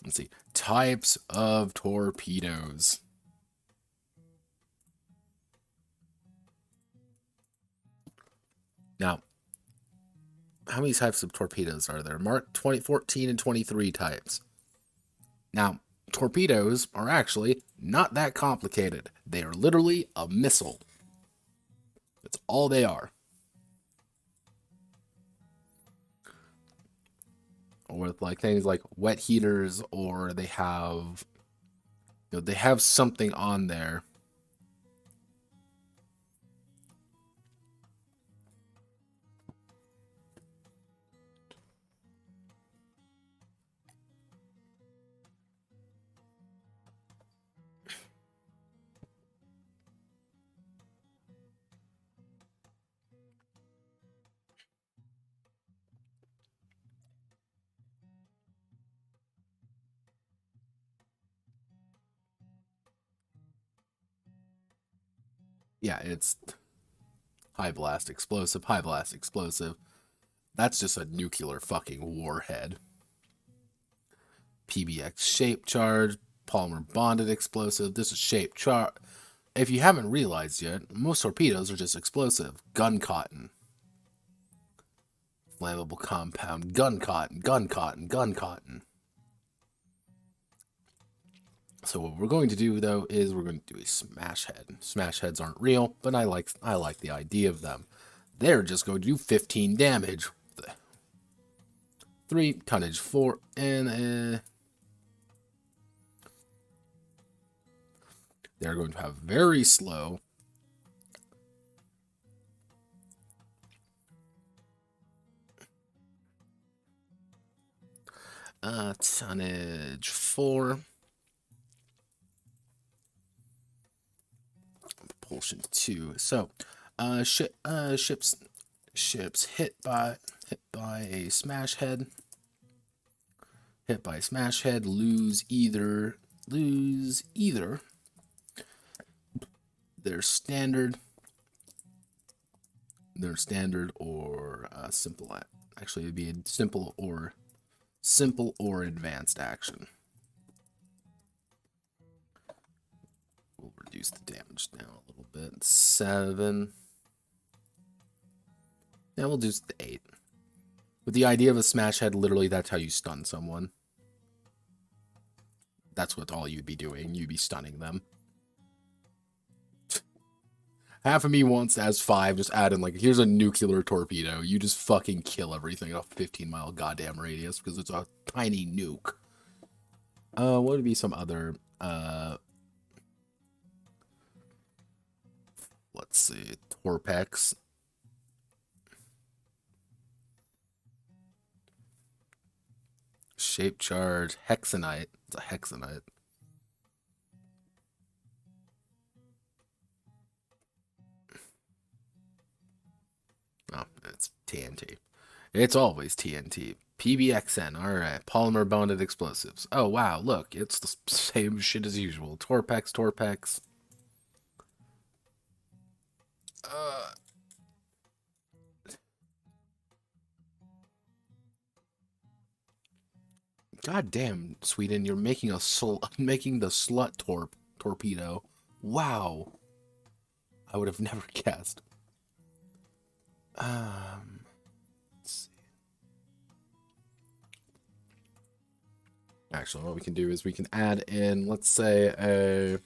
Let's see. Types of torpedoes. Now, how many types of torpedoes are there? Mark 2014 and 23 types. Now, torpedoes are actually not that complicated. They are literally a missile. That's all they are. With like things like wet heaters, or they have, they have something on there. Yeah, it's high blast explosive, high blast explosive. That's just a nuclear fucking warhead. PBX shape charge, polymer bonded explosive. This is shape charge. If you haven't realized yet, most torpedoes are just explosive. Gun cotton. Flammable compound. Gun cotton, gun cotton, gun cotton. So what we're going to do, though, is we're going to do a smash head. Smash heads aren't real, but I like the idea of them. They're just going to do 15 damage. 3, tonnage 4, and they're going to have very slow. Tonnage 4. Propulsion 2. So, ships hit by a smash head. Hit by a smash head, lose either their standard or simple. Actually, it'd be a simple or advanced action. We'll reduce the damage down a little bit. 7. Now we'll do the 8. With the idea of a smash head, literally that's how you stun someone. That's what all you'd be doing. You'd be stunning them. Half of me wants, as 5, just add in, like, here's a nuclear torpedo. You just fucking kill everything in a 15-mile goddamn radius because it's a tiny nuke. What would be some other, let's see, Torpex. Shape charge, hexanite. It's a hexanite. Oh, it's TNT. It's always TNT. PBXN. Alright. Polymer bonded explosives. Oh, wow. Look. It's the same shit as usual. Torpex. God damn, Sweden. You're making making the slut torpedo. Wow. I would have never guessed. Let's see. Actually, what we can do is we can add in, let's say, a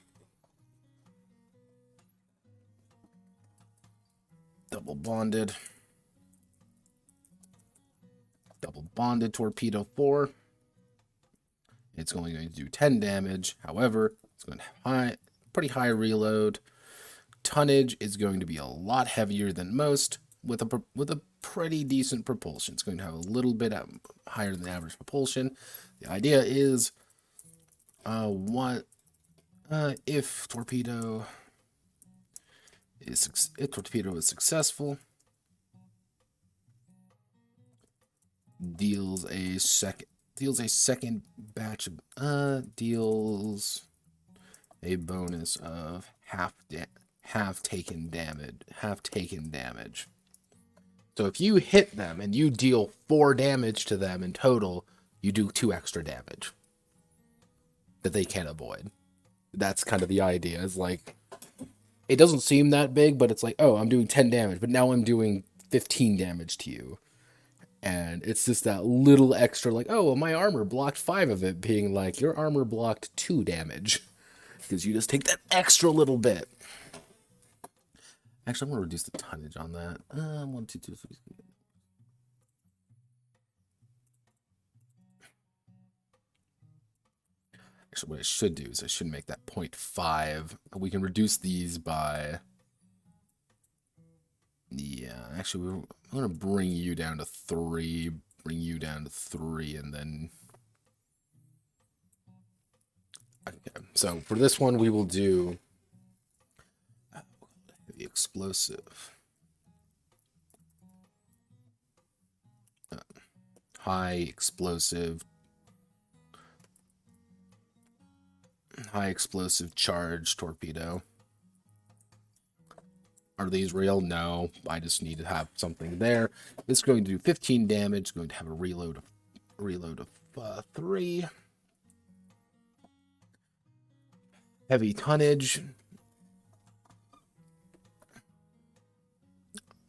double bonded torpedo 4. It's only going to do 10 damage. However, it's going to have pretty high reload. Tonnage is going to be a lot heavier than most, with a pretty decent propulsion. It's going to have a little bit higher than average propulsion. The idea is, if torpedo is successful, deals a second batch of deals a bonus of half taken damage. So if you hit them and you deal 4 damage to them in total, you do 2 extra damage. that they can't avoid. That's kind of the idea. Is like, it doesn't seem that big, but it's like, oh, I'm doing 10 damage, but now I'm doing 15 damage to you. And it's just that little extra, like, oh, well, my armor blocked 5 of it, being like, your armor blocked 2 damage. Because you just take that extra little bit. Actually, I'm going to reduce the tonnage on that. 1, 2, 2, 3. Actually, what I should do is I should make that 0.5. We can reduce these by... Yeah, actually, I'm going to bring you down to 3, bring you down to 3, and then... Okay, so for this one, we will do... the explosive. High explosive charge torpedo. Are these real? No, I just need to have something there. It's going to do 15 damage. It's going to have a reload of 3. Heavy tonnage.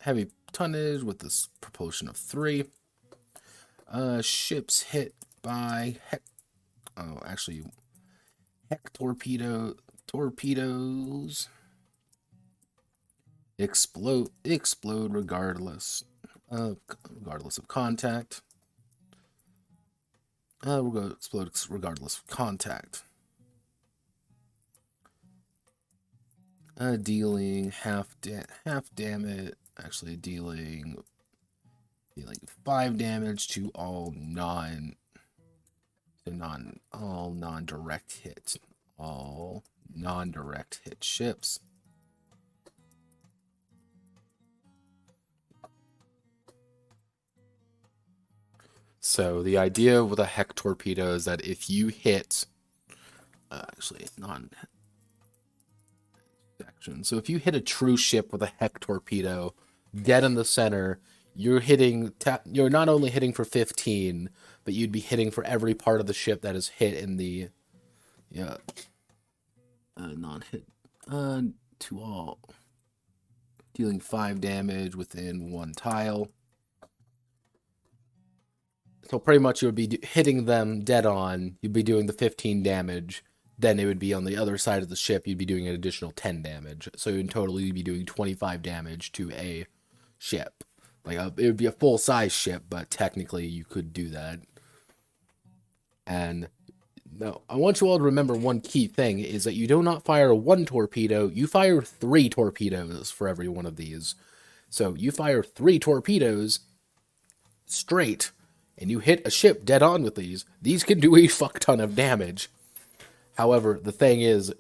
Heavy tonnage with this propulsion of 3. Ships hit by heck. Oh, actually, heck torpedoes explode regardless of contact. We're going to explode regardless of contact. Dealing half damage. Actually, dealing 5 damage to all non-direct hits. All non-direct hit ships. So the idea with a heck torpedo is that if you hit, actually non-action. So if you hit a true ship with a heck torpedo, dead in the center, you're not only hitting for 15, but you'd be hitting for every part of the ship that is hit in the non-hit to all, dealing 5 damage within 1 tile. So pretty much you would be hitting them dead on. You'd be doing the 15 damage. Then it would be on the other side of the ship. You'd be doing an additional 10 damage. So in total, you'd be doing 25 damage to a ship. Like it would be a full size ship, but technically you could do that. And no, I want you all to remember one key thing is that you do not fire 1 torpedo. You fire 3 torpedoes for every one of these. So you fire 3 torpedoes straight, and you hit a ship dead on with these can do a fuck ton of damage. However, the thing is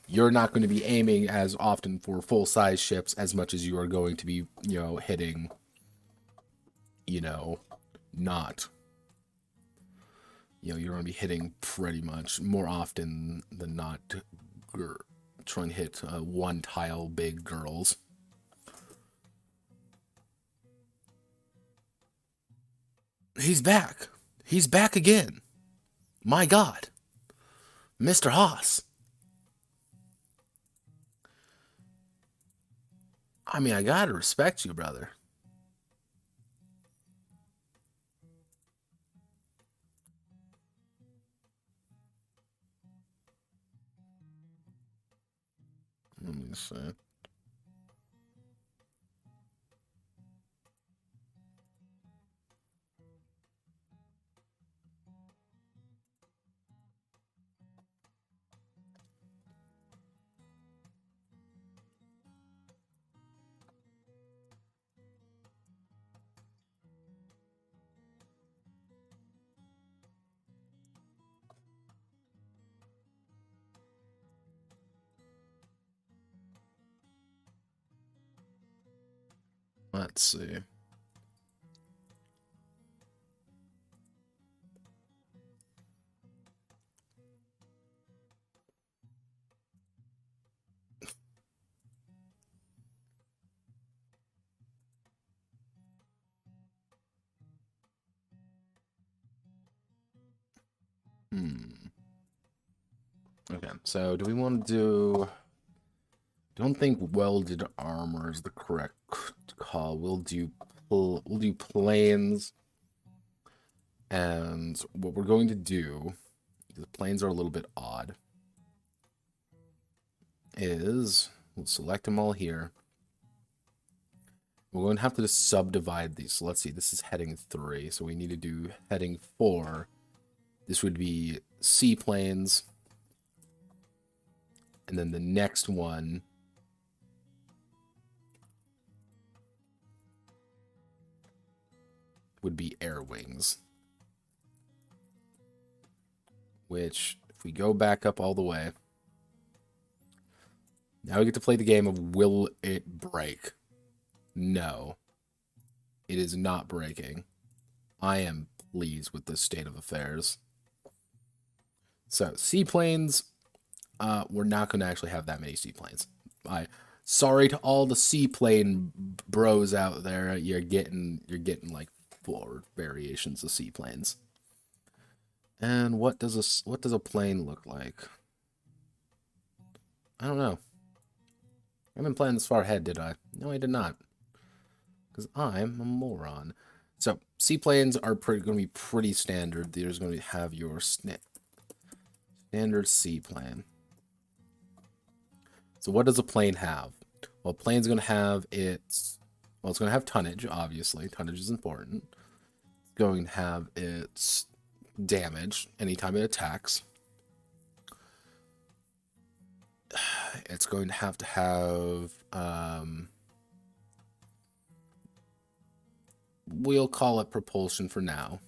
you're not going to be aiming as often for full-size ships as much as you are going to be, hitting, not. You're going to be hitting pretty much more often than not trying to hit 1 tile big girls. He's back. He's back again. My God. Mr. Haas. I mean, I gotta respect you, brother. Let me see. Let's see. Hmm. Okay, so do we want to do... Don't think welded armor is the correct call. We'll do planes, and what we're going to do, the planes are a little bit odd, is we'll select them all here. We're going to have to just subdivide these. So let's see, this is heading 3, so we need to do heading 4. This would be seaplanes, and then the next one would be air wings. Which, if we go back up all the way, now we get to play the game of will it break? No. It is not breaking. I am pleased with this state of affairs. So, seaplanes, we're not going to actually have that many seaplanes. Sorry to all the seaplane bros out there. You're getting like 4 variations of seaplanes. And what does a plane look like? I don't know. I haven't planned this far ahead, did I? No, I did not. Because I'm a moron. So, seaplanes are going to be pretty standard. There's going to have your standard seaplane. So what does a plane have? Well, a plane's going to have it's going to have tonnage, obviously. Tonnage is important. It's going to have its damage anytime it attacks. It's going to have we'll call it propulsion for now.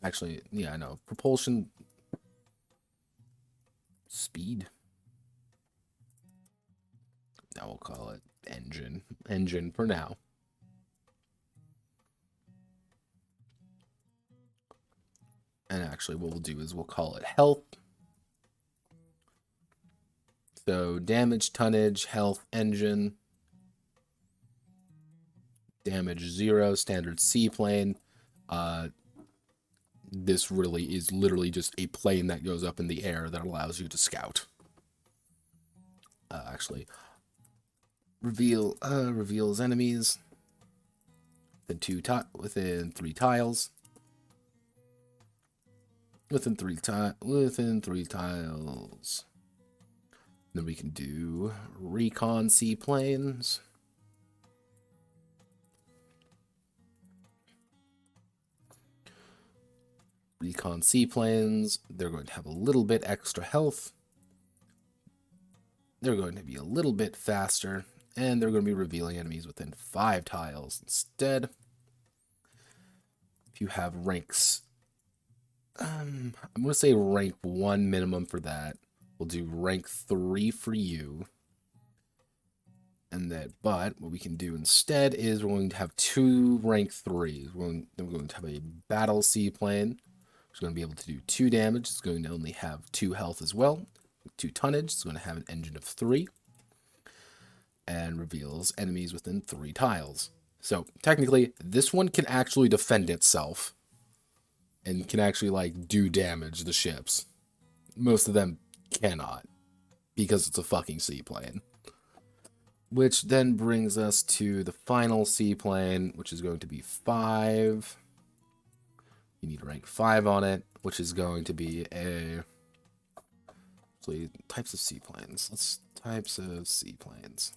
Actually, yeah, no, propulsion speed. Now we'll call it engine for now. And actually what we'll do is we'll call it health. So damage, tonnage, health, engine. Damage 0, standard seaplane. This really is literally just a plane that goes up in the air that allows you to scout. Actually, reveals enemies within 3 tiles. Within three tiles. Then we can do recon seaplanes. Recon seaplanes, they're going to have a little bit extra health. They're going to be a little bit faster, and they're going to be revealing enemies within 5 tiles instead. If you have ranks, I'm going to say rank 1 minimum for that. We'll do rank 3 for you. And then, but what we can do instead is we're going to have 2 rank 3s. We're going to have a battle seaplane. It's going to be able to do 2 damage. It's going to only have 2 health as well. 2 tonnage. It's going to have an engine of 3. And reveals enemies within 3 tiles. So, technically, this one can actually defend itself. And can actually, like, do damage to the ships. Most of them cannot. Because it's a fucking seaplane. Which then brings us to the final seaplane, which is going to be 5. You need to rank 5 on it, which is going to be actually, types of seaplanes. Types of seaplanes.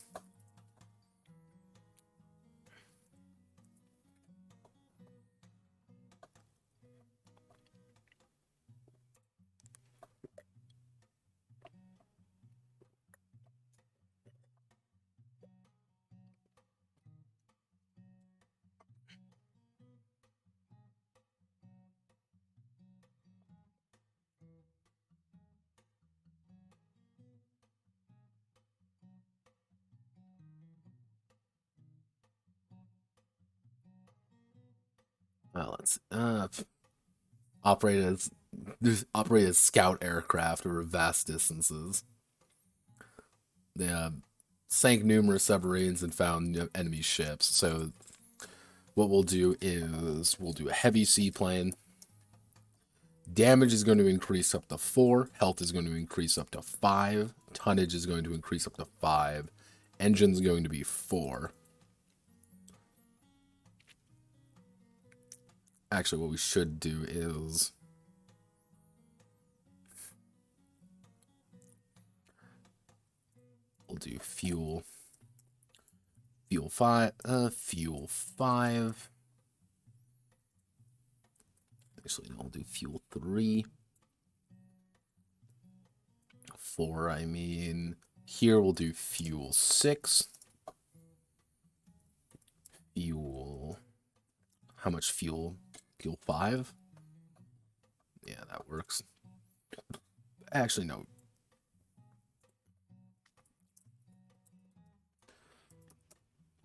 Well, let's operate as scout aircraft over vast distances. They sank numerous submarines and found enemy ships. So what we'll do is we'll do a heavy seaplane. Damage is going to increase up to 4. Health is going to increase up to 5. Tonnage is going to increase up to 5. Engine's going to be 4. Actually, what we should do is... we'll do fuel. Fuel 5. Fuel 5. Actually, no, we'll do fuel 3. 4, I mean. Here we'll do fuel 6. Fuel... how much fuel? Fuel 5? Yeah, that works. Actually, no.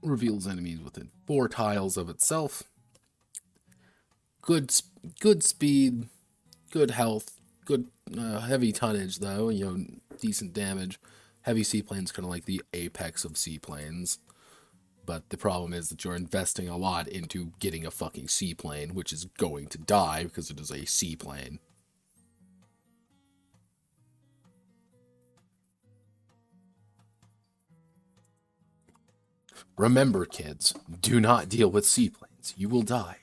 Reveals enemies within 4 tiles of itself. Good speed, good health, good heavy tonnage though, you know, decent damage. Heavy seaplanes kind of like the apex of seaplanes. But the problem is that you're investing a lot into getting a fucking seaplane, which is going to die because it is a seaplane. Remember, kids, do not deal with seaplanes. You will die.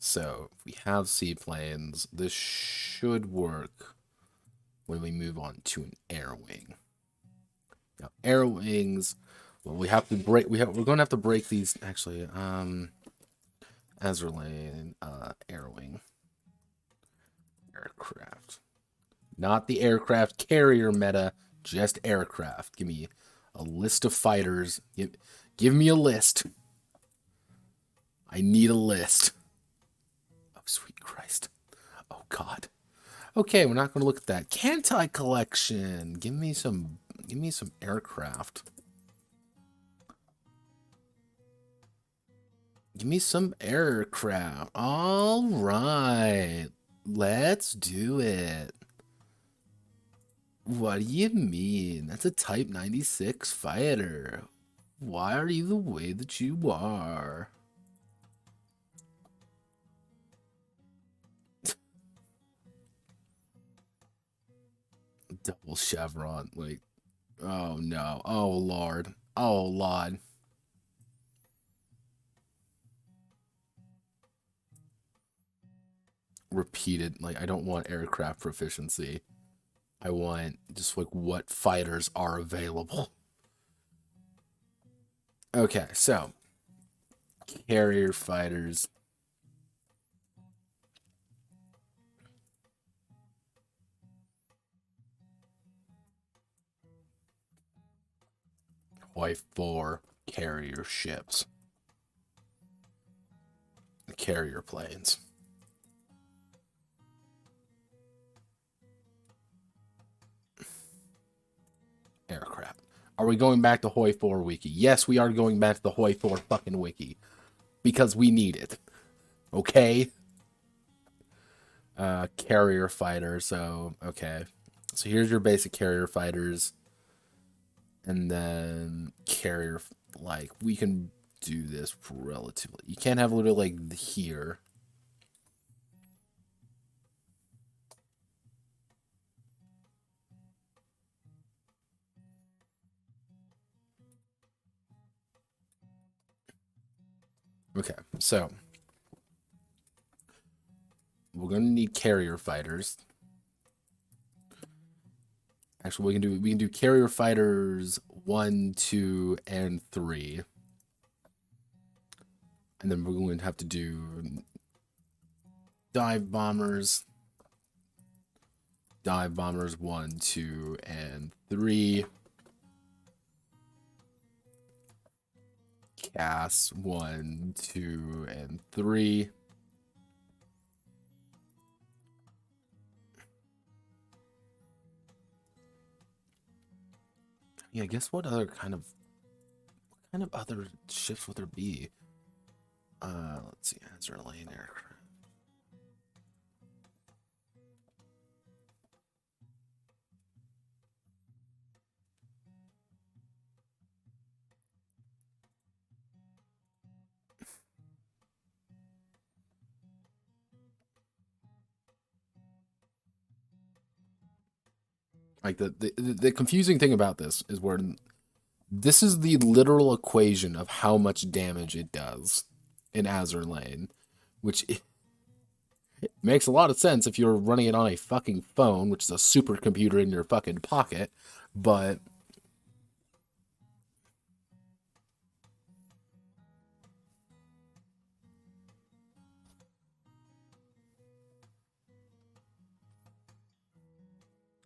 So, if we have seaplanes, this should work when we move on to an air wing. Now, air wings, well, we have to break. We're going to have to break these. Actually, Azerlane, air wing, aircraft, not the aircraft carrier meta, just aircraft. Give me a list of fighters. Give me a list. I need a list. Oh, sweet Christ. Oh, God. Okay, we're not going to look at that. Kantai collection. Give me some aircraft. Give me some aircraft. All right. Let's do it. What do you mean? That's a Type 96 fighter. Why are you the way that you are? Double chevron. Like, oh no. Oh Lord. Oh Lord. Repeated. Like, I don't want aircraft proficiency. I want just like what fighters are available. Okay, so carrier fighters. Waifucore carrier ships. Carrier planes. Aircraft. Are we going back to Hoi 4 wiki? Yes, we are going back to the Hoi 4 fucking wiki. Because we need it. Okay? Carrier fighter, so, okay. So here's your basic carrier fighters. And then carrier, like, we can do this relatively. You can't have literally, like, here. Okay, so we're gonna need carrier fighters. Actually, we can do carrier fighters 1, 2, and 3. And then we're going to have to do dive bombers. Dive bombers 1, 2, and 3. Cass 1, 2, and 3. Yeah, I guess what kind of other ships would there be? Let's see, Azerlane aircraft. Like the confusing thing about this is where this is the literal equation of how much damage it does in Azur Lane, which makes a lot of sense if you're running it on a fucking phone, which is a supercomputer in your fucking pocket, but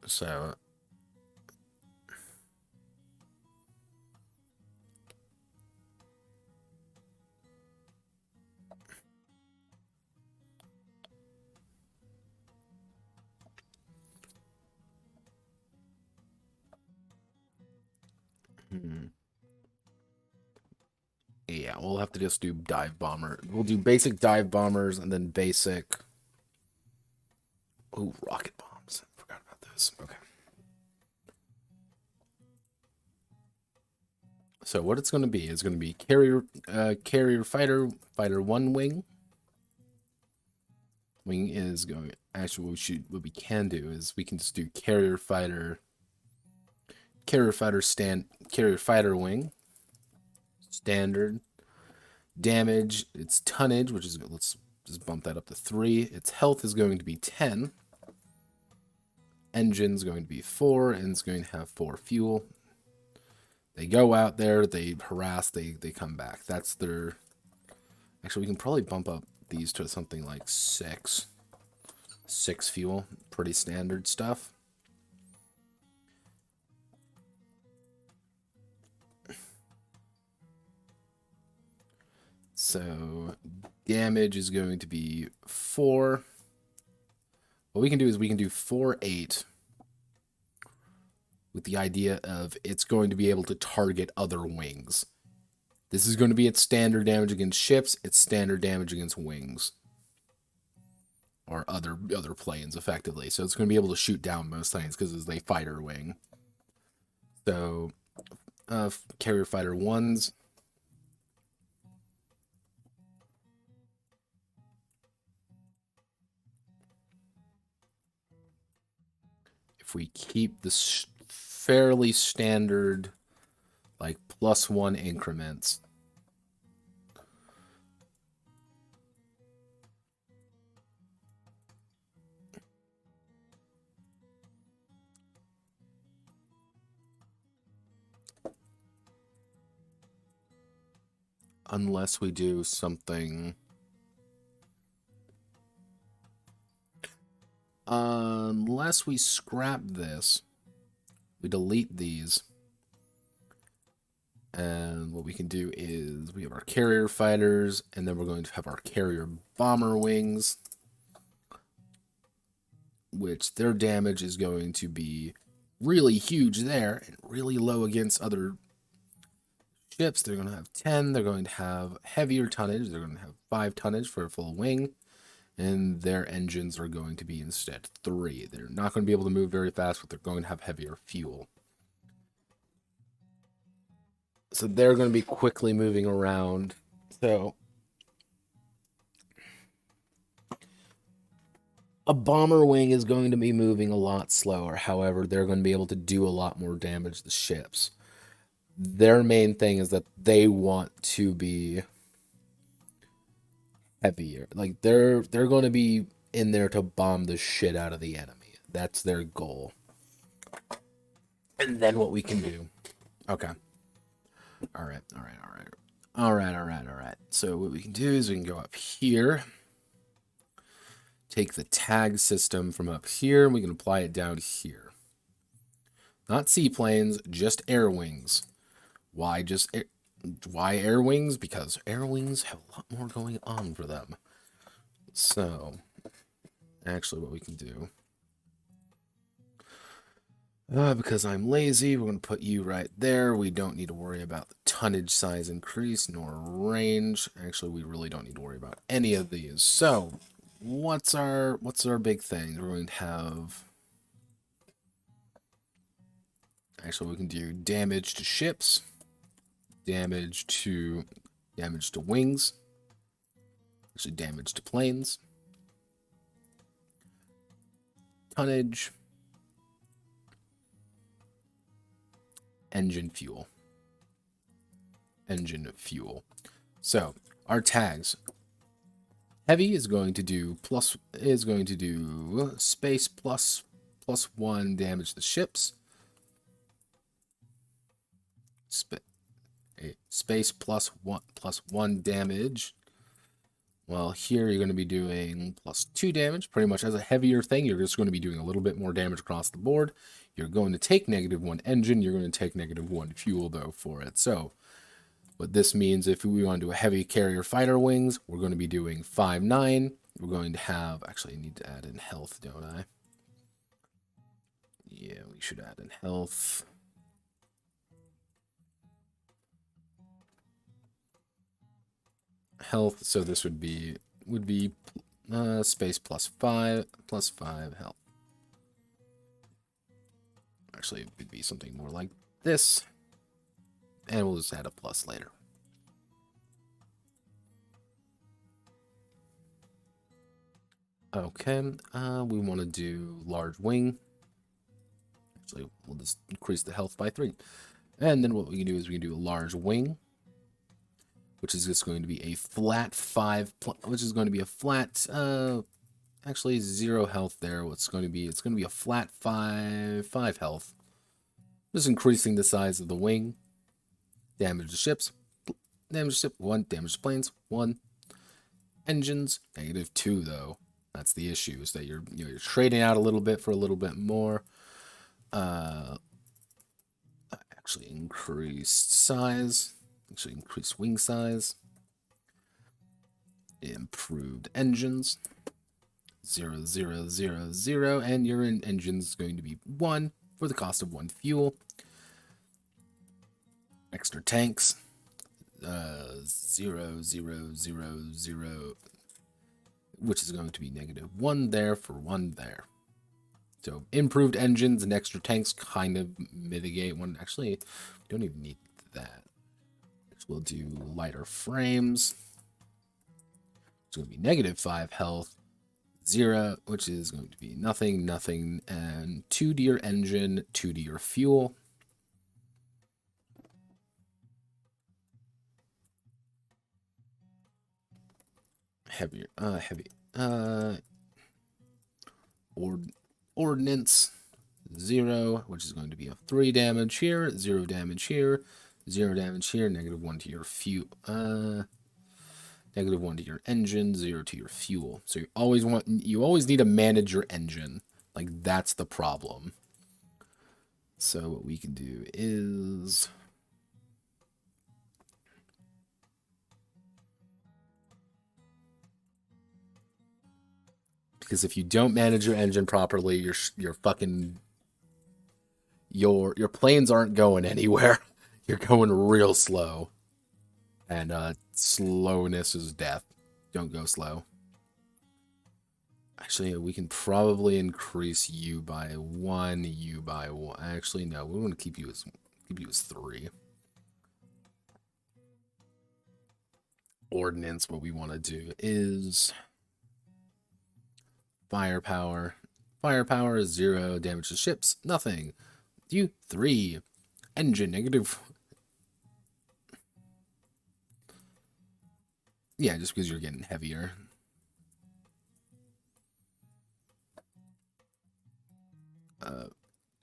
so hmm. Yeah, we'll have to just do dive bomber. We'll do basic dive bombers and then basic. Ooh, rocket bombs. I forgot about those. Okay. So what it's going to be is going to be carrier fighter one wing. Wing is going. Actually, what we can do is we can just do carrier fighter carrier fighter wing. Standard damage. Its tonnage, which is, let's just bump that up to 3. Its health is going to be 10. Engine's going to be 4, and it's going to have 4 fuel. They go out there, they harass, they come back. That's their. Actually, we can probably bump up these to something like 6. 6 fuel. Pretty standard stuff. So damage is going to be 4. What we can do is we can do 4-8 with the idea of it's going to be able to target other wings. This is going to be its standard damage against ships, its standard damage against wings. Or other planes, effectively. So it's going to be able to shoot down most things because it's a fighter wing. So, carrier fighter 1s. If we keep this fairly standard, like +1 increments. Unless we do something. Unless we scrap this, we delete these. And what we can do is we have our carrier fighters, and then we're going to have our carrier bomber wings, which their damage is going to be really huge there and really low against other ships. They're going to have 10. They're going to have heavier tonnage. They're going to have 5 tonnage for a full wing. And their engines are going to be instead 3. They're not going to be able to move very fast, but they're going to have heavier fuel. So they're going to be quickly moving around. So a bomber wing is going to be moving a lot slower. However, they're going to be able to do a lot more damage to ships. Their main thing is that they want to be heavier. Like they're going to be in there to bomb the shit out of the enemy. That's their goal. And then what we can do. Okay. All right. So what we can do is we can go up here. Take the tag system from up here and we can apply it down here. Not seaplanes, just air wings. Why air wings? Because air wings have a lot more going on for them. So, actually what we can do, because I'm lazy, we're going to put you right there. We don't need to worry about the tonnage size increase nor range. Actually, we really don't need to worry about any of these. So, what's our big thing? We're going to have, actually we can do damage to ships, damage to wings, actually damage to planes, tonnage, engine fuel. Engine fuel. So our tags. Heavy is going to do space +1 damage to ships. Space +1 damage. Well, here you're going to be doing +2 damage. Pretty much as a heavier thing, you're just going to be doing a little bit more damage across the board. You're going to take -1 engine. You're going to take -1 fuel, though, for it. So what this means, if we want to do a heavy carrier fighter wings, we're going to be doing 5-9. We're going to have... Actually, I need to add in health, don't I? Yeah, we should add in health. Health, so this would be space +5 health. Actually, it would be something more like this, and we'll just add a plus later. Okay, we want to do large wing. Actually, we'll just increase the health by 3, and then what we can do is we can do a large wing, which is just going to be a flat 5, which is going to be a flat, actually 0 health there. It's going to be a flat 5 health. Just increasing the size of the wing. Damage to ships, 1. Damage to planes, 1. Engines, -2 though. That's the issue, is that you're trading out a little bit for a little bit more. Actually increased size. Actually increased wing size. Improved engines. 0, 0, 0, 0, and your engine's going to be 1 for the cost of 1 fuel. Extra tanks. 0, 0, 0, 0, which is going to be -1 there for 1 there. So improved engines and extra tanks kind of mitigate one. Actually, we don't even need that. We'll do lighter frames. It's going to be -5 health, 0, which is going to be nothing, nothing, and 2 to your engine, 2 to your fuel. Heavy. Ordnance, 0, which is going to be a 3 damage here, 0 damage here, 0 damage here, -1 to your fuel, -1 to your engine, 0 to your fuel. So you always need to manage your engine. Like, that's the problem. So what we can do is... Because if you don't manage your engine properly, your planes aren't going anywhere. You're going real slow. And slowness is death. Don't go slow. Actually, we can probably increase you by 1, you by 1. Actually, no, we want to keep you as 3. Ordnance, what we want to do is firepower. Firepower is 0, damage to ships, nothing. You 3. Engine, -. Yeah, just because you're getting heavier.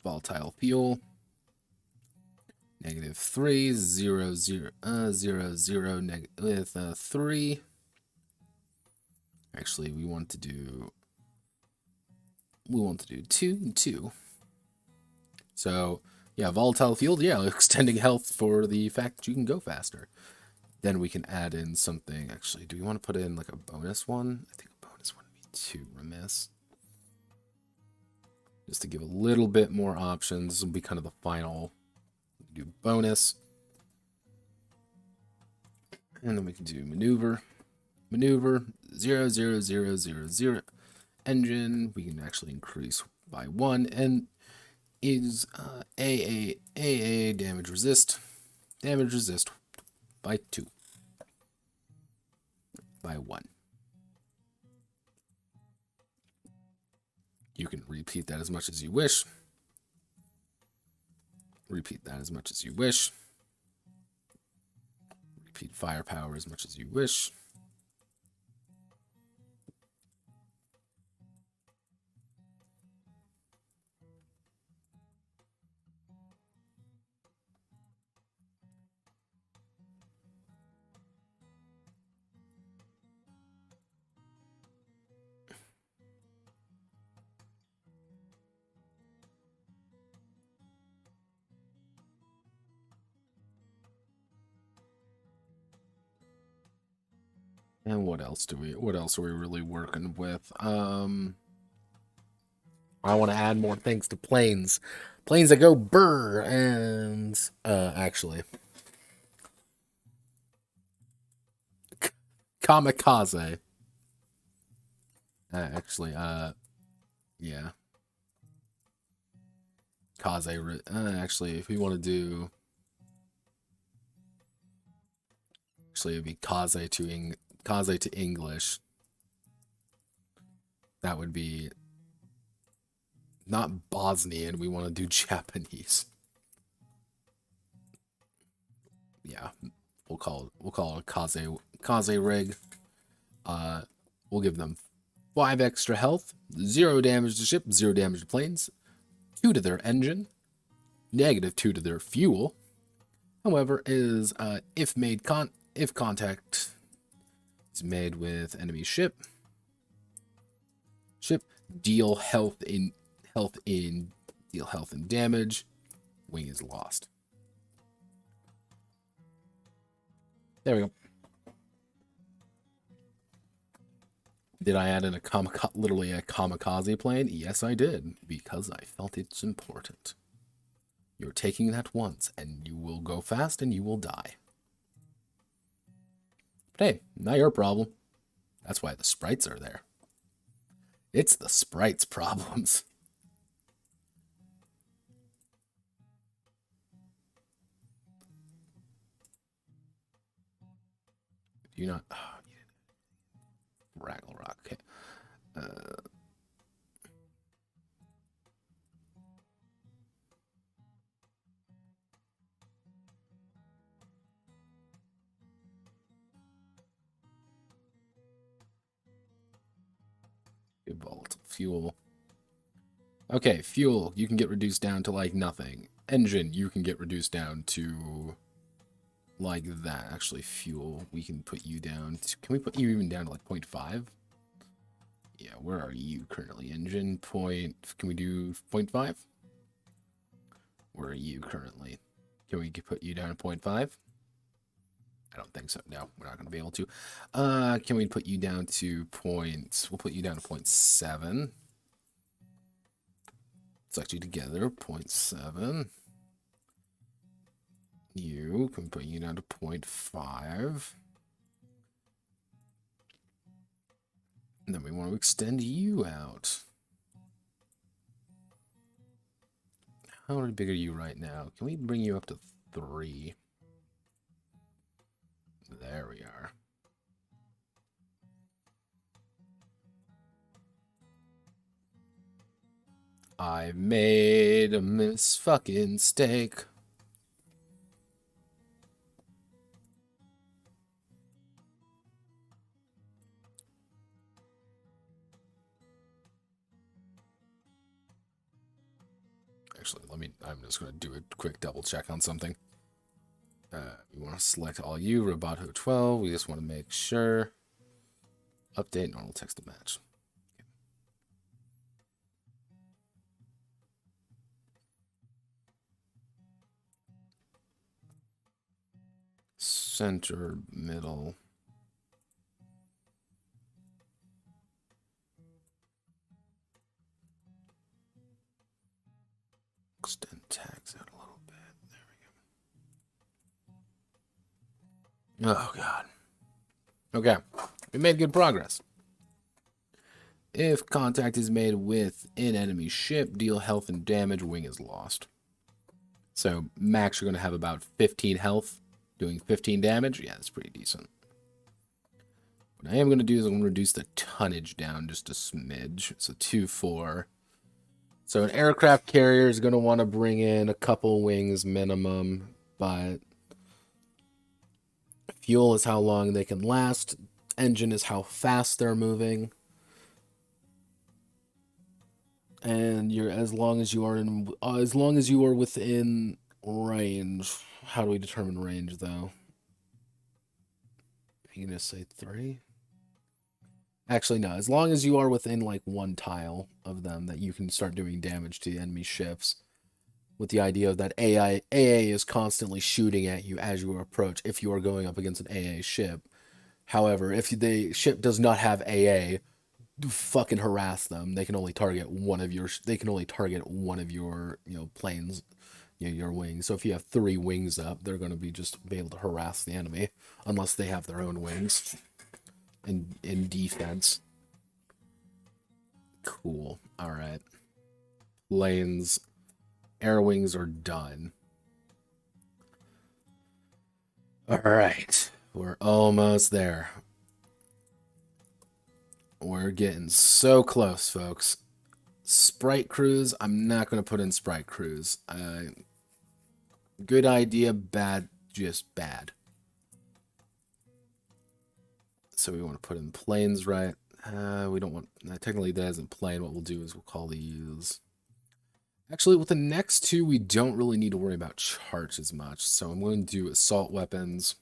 Volatile fuel. -3, 0, 0, 0, 0, with 3. Actually, we want to do 2 and 2. So, yeah, volatile fuel, yeah, extending health for the fact that you can go faster. Then we can add in something. Actually, do we want to put in like a bonus one? I think a bonus one would be too remiss. Just to give a little bit more options. This will be kind of the final. Do bonus. And then we can do maneuver. Maneuver, 0, 0, 0, 0, 0. Engine, we can actually increase by 1. And is AA damage resist. Damage resist by 2. By 1. You can repeat that as much as you wish. Repeat that as much as you wish. Repeat firepower as much as you wish. And what else are we really working with? I want to add more things to planes. Planes that go burr and actually kamikaze. Yeah. Kaze. Actually, if we want to do, actually, it'd be kaze to English. That would be not Bosnian. We want to do Japanese. Yeah, we'll call it kaze rig. We'll give them 5 extra health, 0 damage to ship, 0 damage to planes, 2 to their engine, -2 to their fuel. However, is if contact is made with enemy ship, deal health and damage, wing is lost. There we go. Did I add in literally a kamikaze plane? Yes, I did, because I felt it's important. You're taking that once, and you will go fast, and you will die. But hey, not your problem. That's why the sprites are there. It's the sprites' problems. Do you not... Oh, Raggle Rock. Okay. Volatile fuel. Okay, fuel, you can get reduced down to like nothing. Engine, you can get reduced down to like that. Actually, fuel, we can put you down to, can we put you even down to like 0.5? Yeah, where are you currently? Engine point, can we do 0.5? Where are you currently? Can we put you down to 0.5? I don't think so. No, we're not going to be able to. Can we put you down to we'll put you down to 0.7. Select you together, 0.7. You can put you down to 0.5. And then we want to extend you out. How big are you right now? Can we bring you up to 3? There we are. I made a fucking mistake. Actually, I'm just going to do a quick double check on something. We want to select all you, Roboto 12. We just want to make sure. Update normal text to match. Center, middle. Extend tags out a little bit. There we go. Oh, God. Okay. We made good progress. If contact is made with an enemy ship, deal health and damage, wing is lost. So max, you're going to have about 15 health, doing 15 damage. Yeah, that's pretty decent. What I am going to do is I'm going to reduce the tonnage down just a smidge. So 2.4. So an aircraft carrier is going to want to bring in a couple wings minimum, but fuel is how long they can last. Engine is how fast they're moving. And you're as long as you are within range. How do we determine range though? You gonna say 3? Actually, no. As long as you are within like one tile of them, that you can start doing damage to the enemy ships. With the idea that AA is constantly shooting at you as you approach if you are going up against an AA ship. However, if the ship does not have AA, fucking harass them. They can only target one of your planes, your wings. So if you have 3 wings up, they're going to be able to harass the enemy unless they have their own wings in defense. Cool. All right. Planes, air wings are done. All right. We're almost there. We're getting so close, folks. Sprite crews, I'm not going to put in sprite crews. Good idea, bad, just bad. So we want to put in planes, right? We don't want, technically that isn't plane. What we'll do is we'll call these. Actually, with the next 2, we don't really need to worry about charts as much. So I'm going to do assault weapons.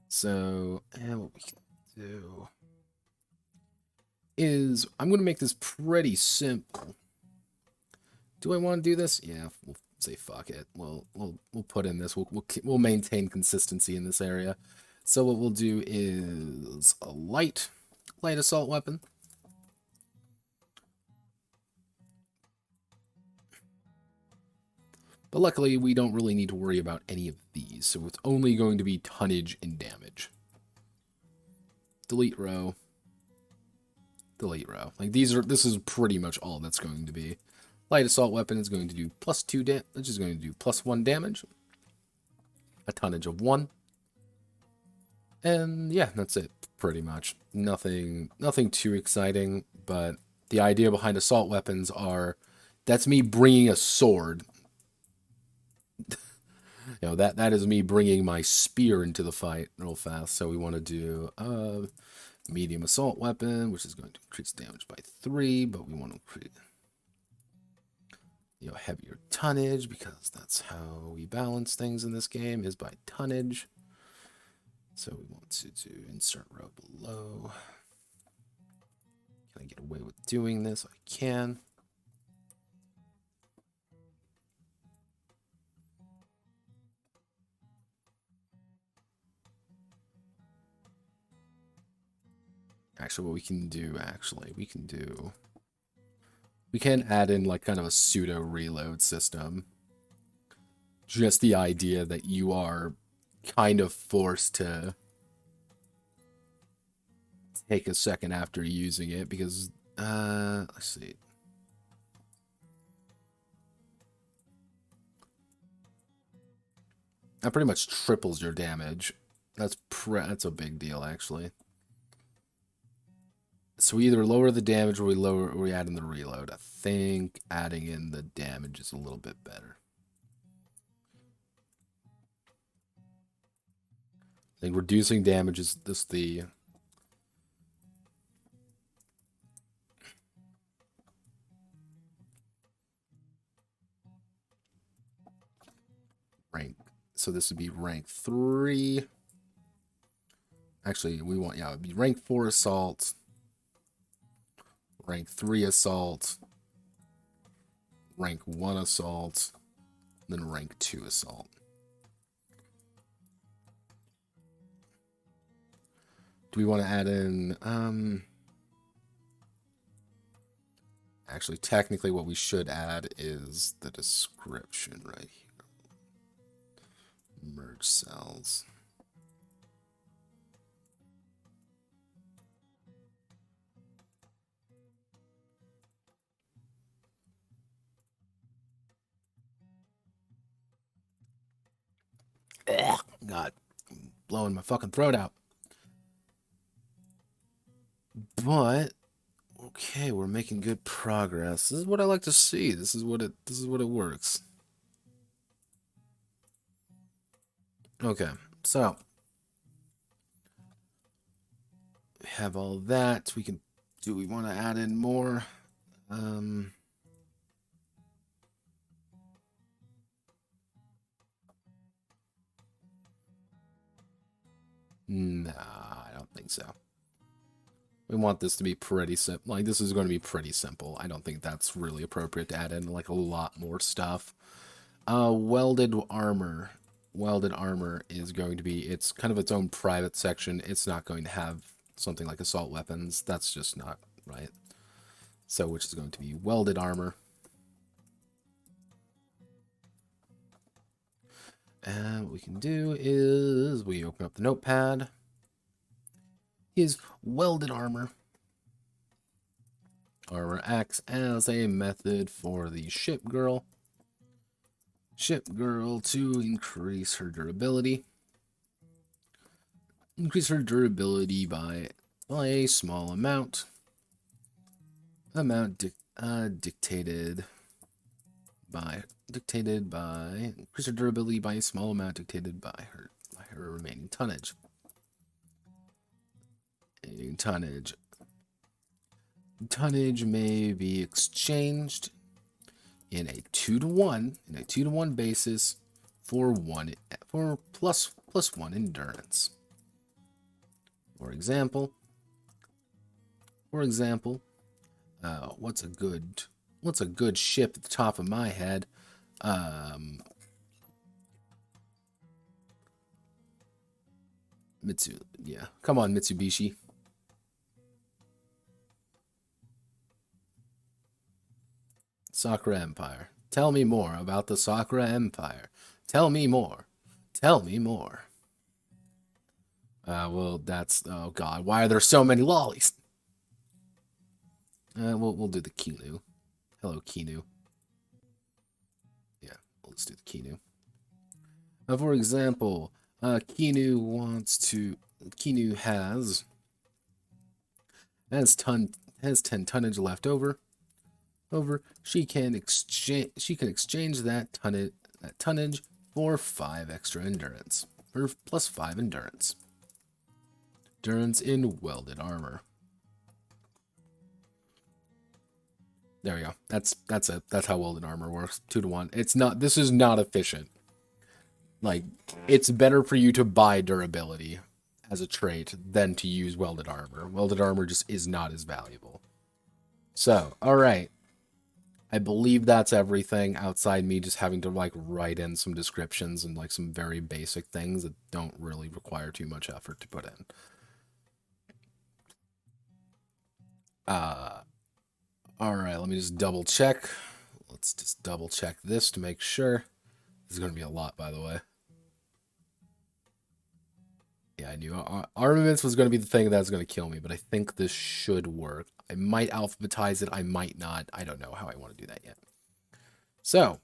So, what we can do is I'm going to make this pretty simple. Do I want to do this? Yeah, we'll say fuck it. We'll put in this. We'll maintain consistency in this area. So what we'll do is a light assault weapon. But luckily, we don't really need to worry about any of these. So it's only going to be tonnage and damage. Delete row. Delete row. Like this is pretty much all that's going to be. Light assault weapon is going to do +2 damage, which is going to do +1 damage. A tonnage of 1. And yeah, that's it, pretty much. Nothing too exciting, but the idea behind assault weapons that's me bringing a sword. That is me bringing my spear into the fight real fast. So we want to do medium assault weapon, which is going to increase damage by 3, but we want to create heavier tonnage, because that's how we balance things in this game, is by tonnage. So we want to do insert row below. Can I get away with doing this? I can. Actually, what we can do, we can add in like kind of a pseudo reload system. Just the idea that you are kind of forced to take a second after using it, because let's see. That pretty much triples your damage. That's a big deal, actually. So we either lower the damage or we add in the reload. I think adding in the damage is a little bit better. I think reducing damage is the rank. So this would be rank 3. Actually, we want, it would be rank 4 assault, rank 3 assault, rank 1 assault, then rank 2 assault. Do we want to add in, actually, technically what we should add is the description right here. Merge cells. Ugh, God, I'm blowing my fucking throat out. But, Okay, we're making good progress. This is what I like to see. This is what it works. Okay, so we have all that. Do we want to add in more? Nah, I don't think so. We want this to be pretty simple. Like, this is going to be pretty simple. I don't think that's really appropriate to add in, like, a lot more stuff. Welded Armor. Welded Armor is going to be, it's kind of its own private section. It's not going to have something like assault weapons. That's just not right. So, which is going to be Welded Armor. And what we can do is we open up the notepad. Here's Welded Armor. Armor acts as a method for the ship girl. Ship girl to increase her durability. Increase her durability by a small amount. Dictated by increase her durability by a small amount dictated by her remaining tonnage. Tonnage may be exchanged in a 2-to-1 basis for plus 1 endurance. For example, what's a good ship at the top of my head? Yeah. Come on, Mitsubishi. Sakura Empire. Tell me more about the Sakura Empire. Tell me more. Tell me more. Well, that's... Oh, God. Why are there so many lollies? We'll do the Kinu. Hello, Kinu. Yeah, we'll just do the Kinu. For example, Kinu has 10 tonnage left over. She can exchange that tonnage for 5 extra endurance, or plus 5 endurance. Endurance in Welded Armor. There we go. That's it. That's how Welded Armor works. 2-to-1. It's not. This is not efficient. Like, it's better for you to buy durability as a trait than to use Welded Armor. Welded Armor just is not as valuable. So, all right. I believe that's everything outside me just having to, like, write in some descriptions and, like, some very basic things that don't really require too much effort to put in. All right, let me just double check. Let's just double check this to make sure. This is going to be a lot, by the way. Yeah, I knew Armaments was going to be the thing that's going to kill me, but I think this should work. I might alphabetize it, I might not. I don't know how I want to do that yet. So,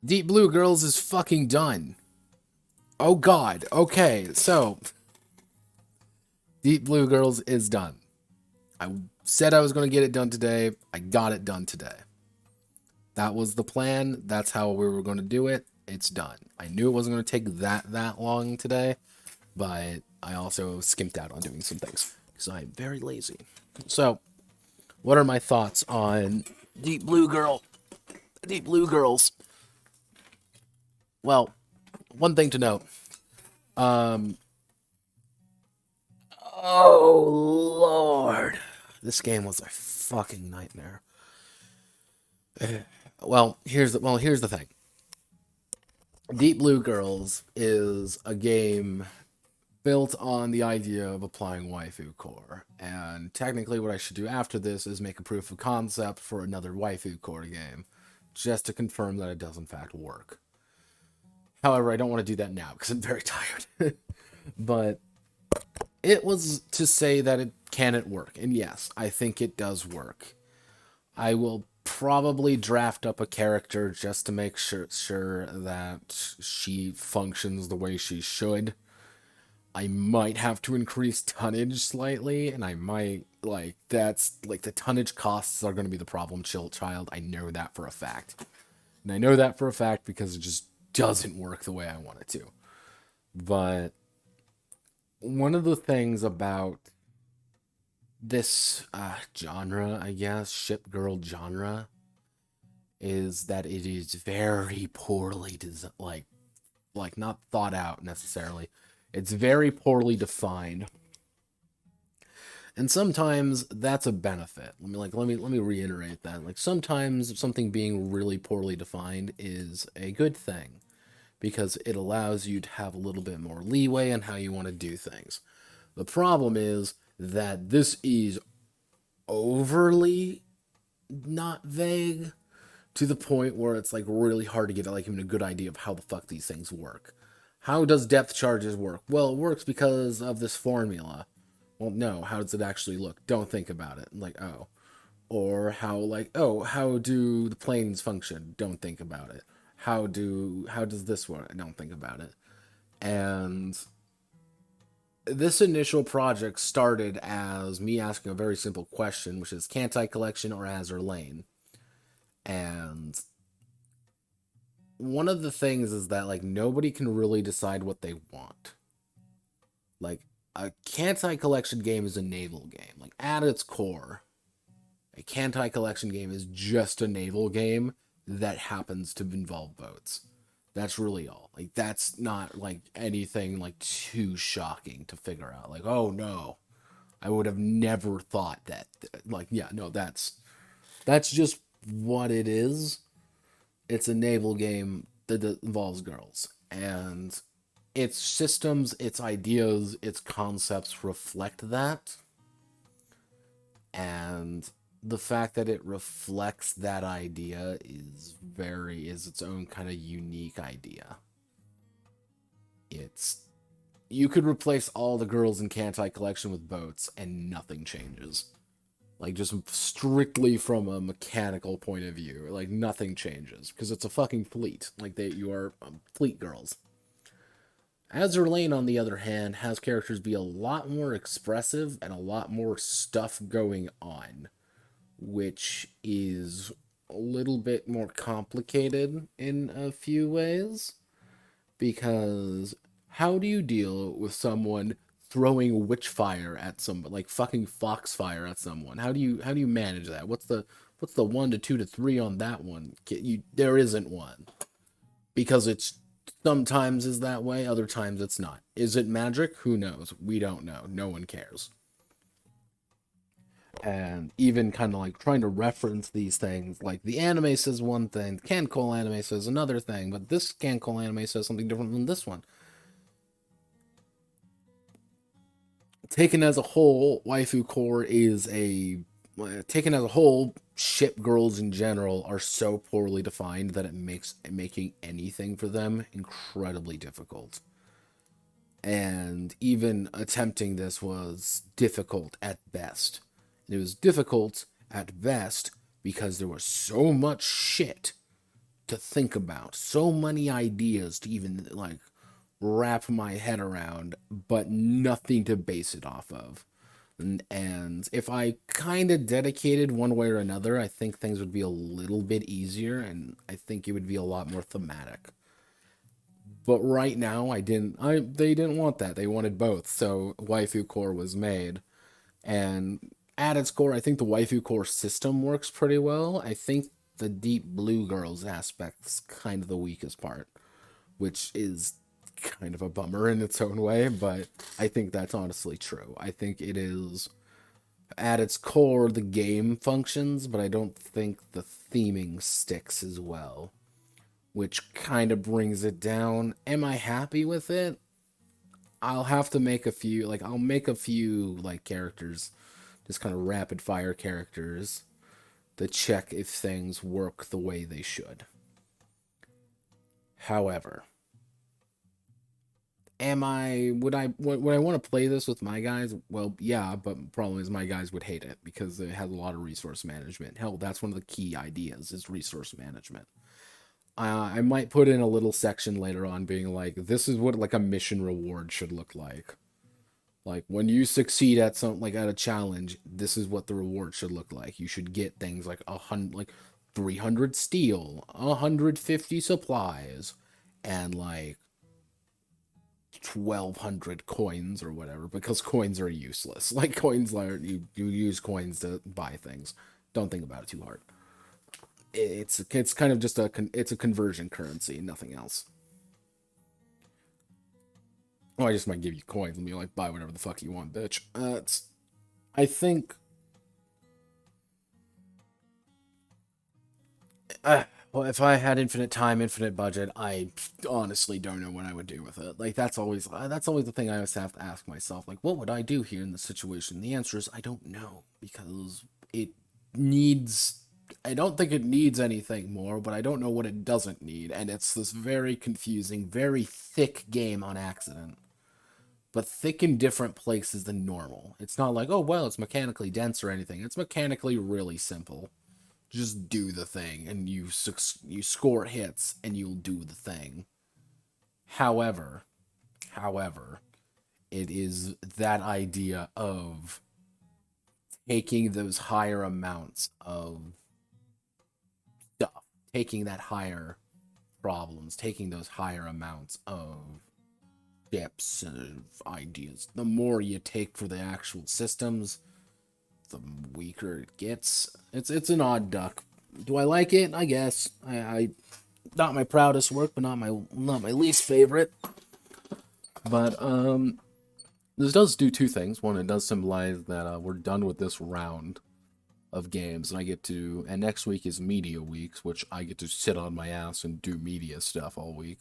Deep Blue Girls is fucking done. Oh God. Okay, so Deep Blue Girls is done. I said I was going to get it done today. I got it done today. That was the plan. That's how we were going to do it. It's done. I knew it wasn't going to take that long today, but I also skimped out on doing some things because I'm very lazy. So, what are my thoughts on Deep Blue Girls? Well, one thing to note. Oh Lord, this game was a fucking nightmare. Well, here's the thing. Deep Blue Girls is a game built on the idea of applying Waifucore, and technically what I should do after this is make a proof of concept for another Waifucore game, just to confirm that it does in fact work. However, I don't want to do that now because I'm very tired. But it was to say that it work, and yes, I think it does work. I will probably draft up a character just to make sure that she functions the way she should. I might have to increase tonnage slightly, and I might, like, that's, like, the tonnage costs are going to be the problem, child. I know that for a fact. And I know that for a fact because it just doesn't work the way I want it to. But one of the things about this genre, I guess, ship girl genre, is that it is very poorly like not thought out necessarily. It's very poorly defined. And sometimes that's a benefit. Let me reiterate that. Like sometimes something being really poorly defined is a good thing because it allows you to have a little bit more leeway in how you want to do things. The problem is that this is overly not vague to the point where it's like really hard to get like even a good idea of how the fuck these things work. How does depth charges work? Well, it works because of this formula. Well, no, how does it actually look? Don't think about it. Like, oh. Or how like, oh, how do the planes function? Don't think about it. How does this work? Don't think about it. And this initial project started as me asking a very simple question, which is can't I collection or Azure Lane? And one of the things is that like nobody can really decide what they want. Like a Kantai collection game is a naval game. Like at its core, a Kantai collection game is just a naval game that happens to involve boats. That's really all. Like that's not like anything like too shocking to figure out. Like, oh no, I would have never thought that. Like, yeah, no, that's just what it is. It's a naval game that involves girls. And its systems, its ideas, its concepts reflect that. And the fact that it reflects that idea is its own kind of unique idea. It's you could replace all the girls in Kantai collection with boats and nothing changes. Like just strictly from a mechanical point of view, like nothing changes because it's a fucking fleet. Like you are fleet girls. Azur Lane, on the other hand, has characters be a lot more expressive and a lot more stuff going on, which is a little bit more complicated in a few ways. Because how do you deal with someone throwing witch fire at somebody, like fucking foxfire at someone? How do you manage that? What's the 1 to 2 to 3 on that one? There isn't one because it's sometimes is that way, other times it's not. Is it magic? Who knows? We don't know. No one cares. And even kind of like trying to reference these things, like the anime says one thing, the Cancol anime says another thing, but this Cancol anime says something different than this one. Taken as a whole, Waifucore is a taken as a whole, ship girls in general are so poorly defined that it makes making anything for them incredibly difficult. And even attempting this was difficult at best. It was difficult at best because there was so much shit to think about, so many ideas to even like wrap my head around, but nothing to base it off of. And if I kind of dedicated one way or another, I think things would be a little bit easier and I think it would be a lot more thematic. But right now, they didn't want that. They wanted both. So Waifucore was made. And at its core, I think the Waifucore system works pretty well. I think the Deep Blue Girls aspect's kind of the weakest part, which is kind of a bummer in its own way, but I think that's honestly true. I think it is at its core the game functions, but I don't think the theming sticks as well, which kind of brings it down. Am I happy with it? I'll have to make a few, like I'll make a few like characters, just kind of rapid fire characters to check if things work the way they should. However, would I want to play this with my guys? Well, yeah, but the problem is my guys would hate it because it has a lot of resource management. Hell, that's one of the key ideas is resource management. I might put in a little section later on being like, this is what like a mission reward should look like. Like when you succeed at something like at a challenge, this is what the reward should look like. You should get things like 300 steel, 150 supplies, and like 1,200 coins or whatever, because coins are useless. Like coins are you use coins to buy things. Don't think about it too hard. It's kind of just it's a conversion currency, nothing else. Oh, I just might give you coins and be like, buy whatever the fuck you want, bitch. It's I think well, if I had infinite time, infinite budget, I honestly don't know what I would do with it. Like that's always the thing I always have to ask myself. Like, what would I do here in this situation? The answer is I don't know because it needs. I don't think it needs anything more, but I don't know what it doesn't need, and it's this very confusing, very thick game on accident. But thick in different places than normal. It's not like, oh well, it's mechanically dense or anything. It's mechanically really simple. Just do the thing and you score hits and you'll do the thing. However, however, it is that idea of taking those higher amounts of stuff, taking that higher problems, taking those higher amounts of steps and ideas. The more you take for the actual systems, the weaker it gets. It's an odd duck. Do I like it? I guess. I not my proudest work, but not my least favorite. But this does do two things. One, it does symbolize that we're done with this round of games, and I get to. And next week is media weeks, which I get to sit on my ass and do media stuff all week.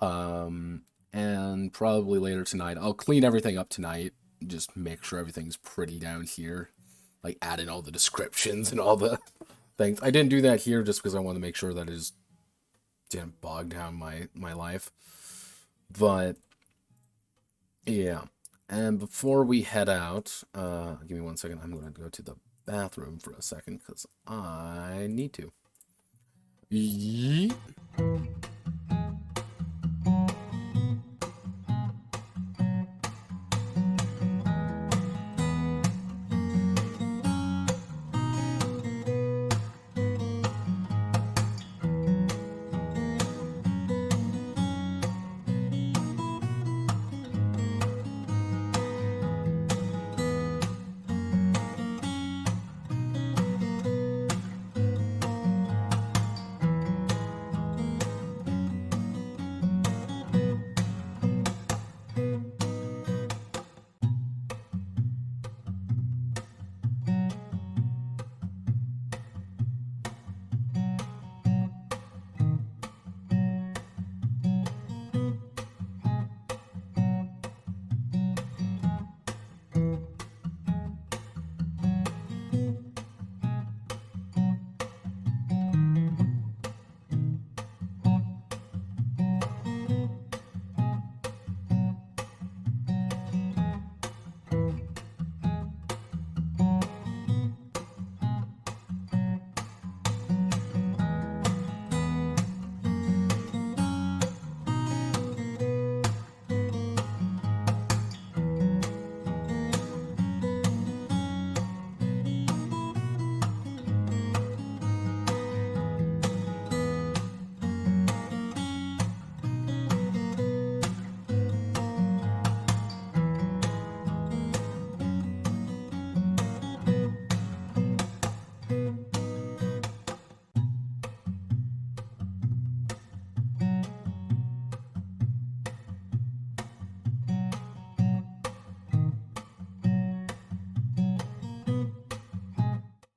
Um, and probably later tonight, I'll clean everything up tonight. Just make sure everything's pretty down here, like add in all the descriptions and all the things. I didn't do that here just because I want to make sure that it just didn't bog down my life. But yeah, and before we head out, give me 1 second. I'm gonna go to the bathroom for a second because I need to. Yeet.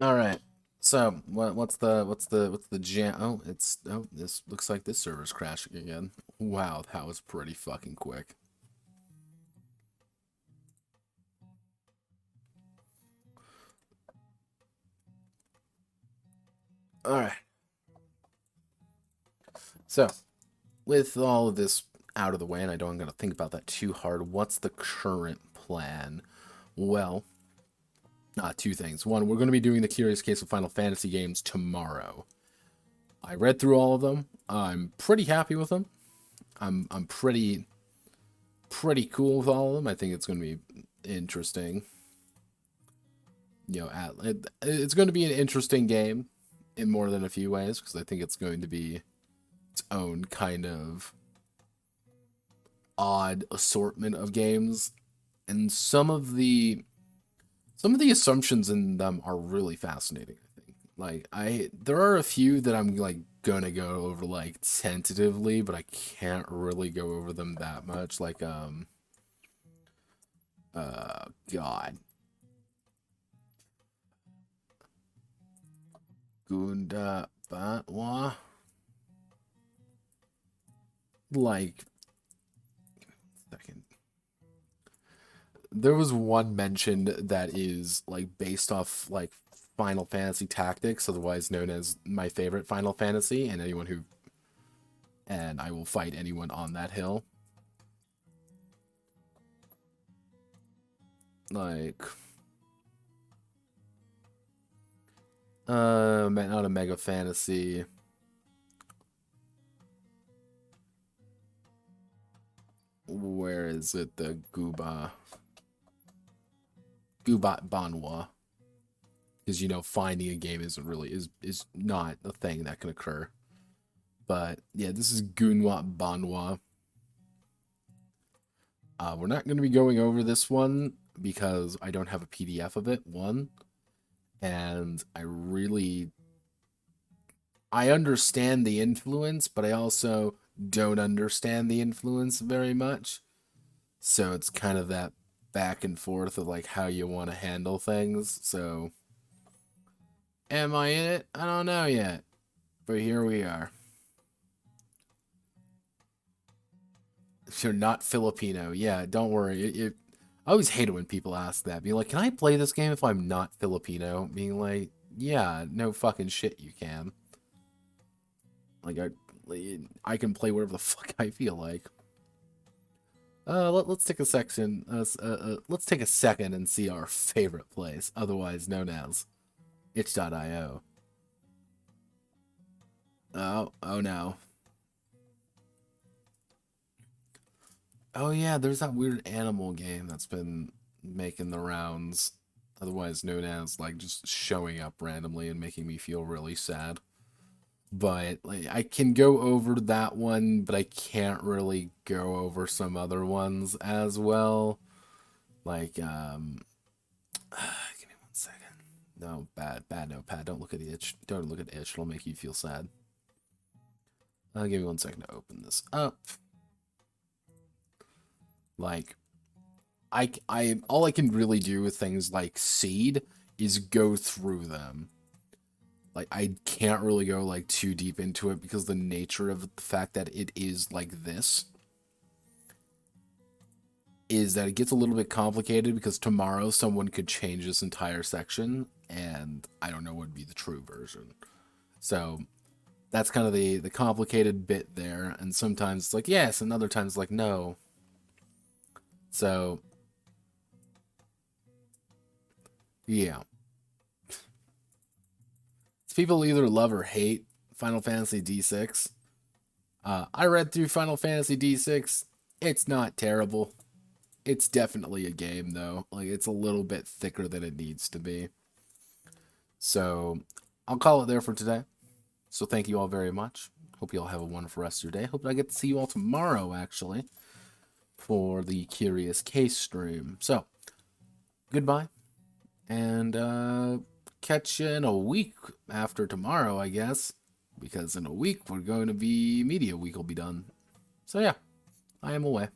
All right. So what's the jam? This looks like this server's crashing again. Wow, that was pretty fucking quick. All right. So with all of this out of the way and I don't got to think about that too hard, what's the current plan? Well, two things. One, we're going to be doing the Curious Case of Final Fantasy games tomorrow. I read through all of them. I'm pretty happy with them. I'm pretty cool with all of them. I think it's going to be interesting. You know, it's going to be an interesting game in more than a few ways, because I think it's going to be its own kind of odd assortment of games, and some of the assumptions in them are really fascinating. I think, like, there are a few that I'm like gonna go over like tentatively, but I can't really go over them that much. Like God, Gunda Batwa, like, second. There was one mentioned that is like based off like Final Fantasy Tactics, otherwise known as my favorite Final Fantasy, and I will fight anyone on that hill. Like, not a Mega Fantasy. Where is it? The Gubat Banwa. Because, you know, finding a game isn't really is not a thing that can occur. But yeah, this is Gunwa Banwa. We're not going to be going over this one because I don't have a PDF of it, one. And I understand the influence, but I also don't understand the influence very much. So it's kind of that back and forth of like how you want to handle things. So am I in it? I don't know yet. But here we are. If you're not Filipino, yeah, don't worry. I always hate it when people ask that. Being like, can I play this game if I'm not Filipino? Being like, yeah, no fucking shit you can. Like, I can play whatever the fuck I feel like. Let's take a section. Let's take a second and see our favorite place, otherwise known as itch.io. Oh no. Oh yeah, there's that weird animal game that's been making the rounds, otherwise known as like just showing up randomly and making me feel really sad. But like I can go over that one, but I can't really go over some other ones as well. Like give me 1 second. No, bad notepad. Don't look at itch. Don't look at itch. It'll make you feel sad. Give me 1 second to open this up. Like, all I can really do with things like Seed is go through them. Like, I can't really go like too deep into it because the nature of the fact that it is like this is that it gets a little bit complicated, because tomorrow someone could change this entire section and I don't know what would be the true version. So that's kind of the complicated bit there, and sometimes it's like yes, and other times like no. So yeah, people either love or hate Final Fantasy D6. I read through Final Fantasy D6. It's not terrible. It's definitely a game, though. Like, it's a little bit thicker than it needs to be. So, I'll call it there for today. So, thank you all very much. Hope you all have a wonderful rest of your day. Hope I get to see you all tomorrow, actually, for the Curious Case stream. So, goodbye. And, catch you in a week after tomorrow, I guess. Because in a week, we're going to be Media Week will be done. So, yeah, I am away.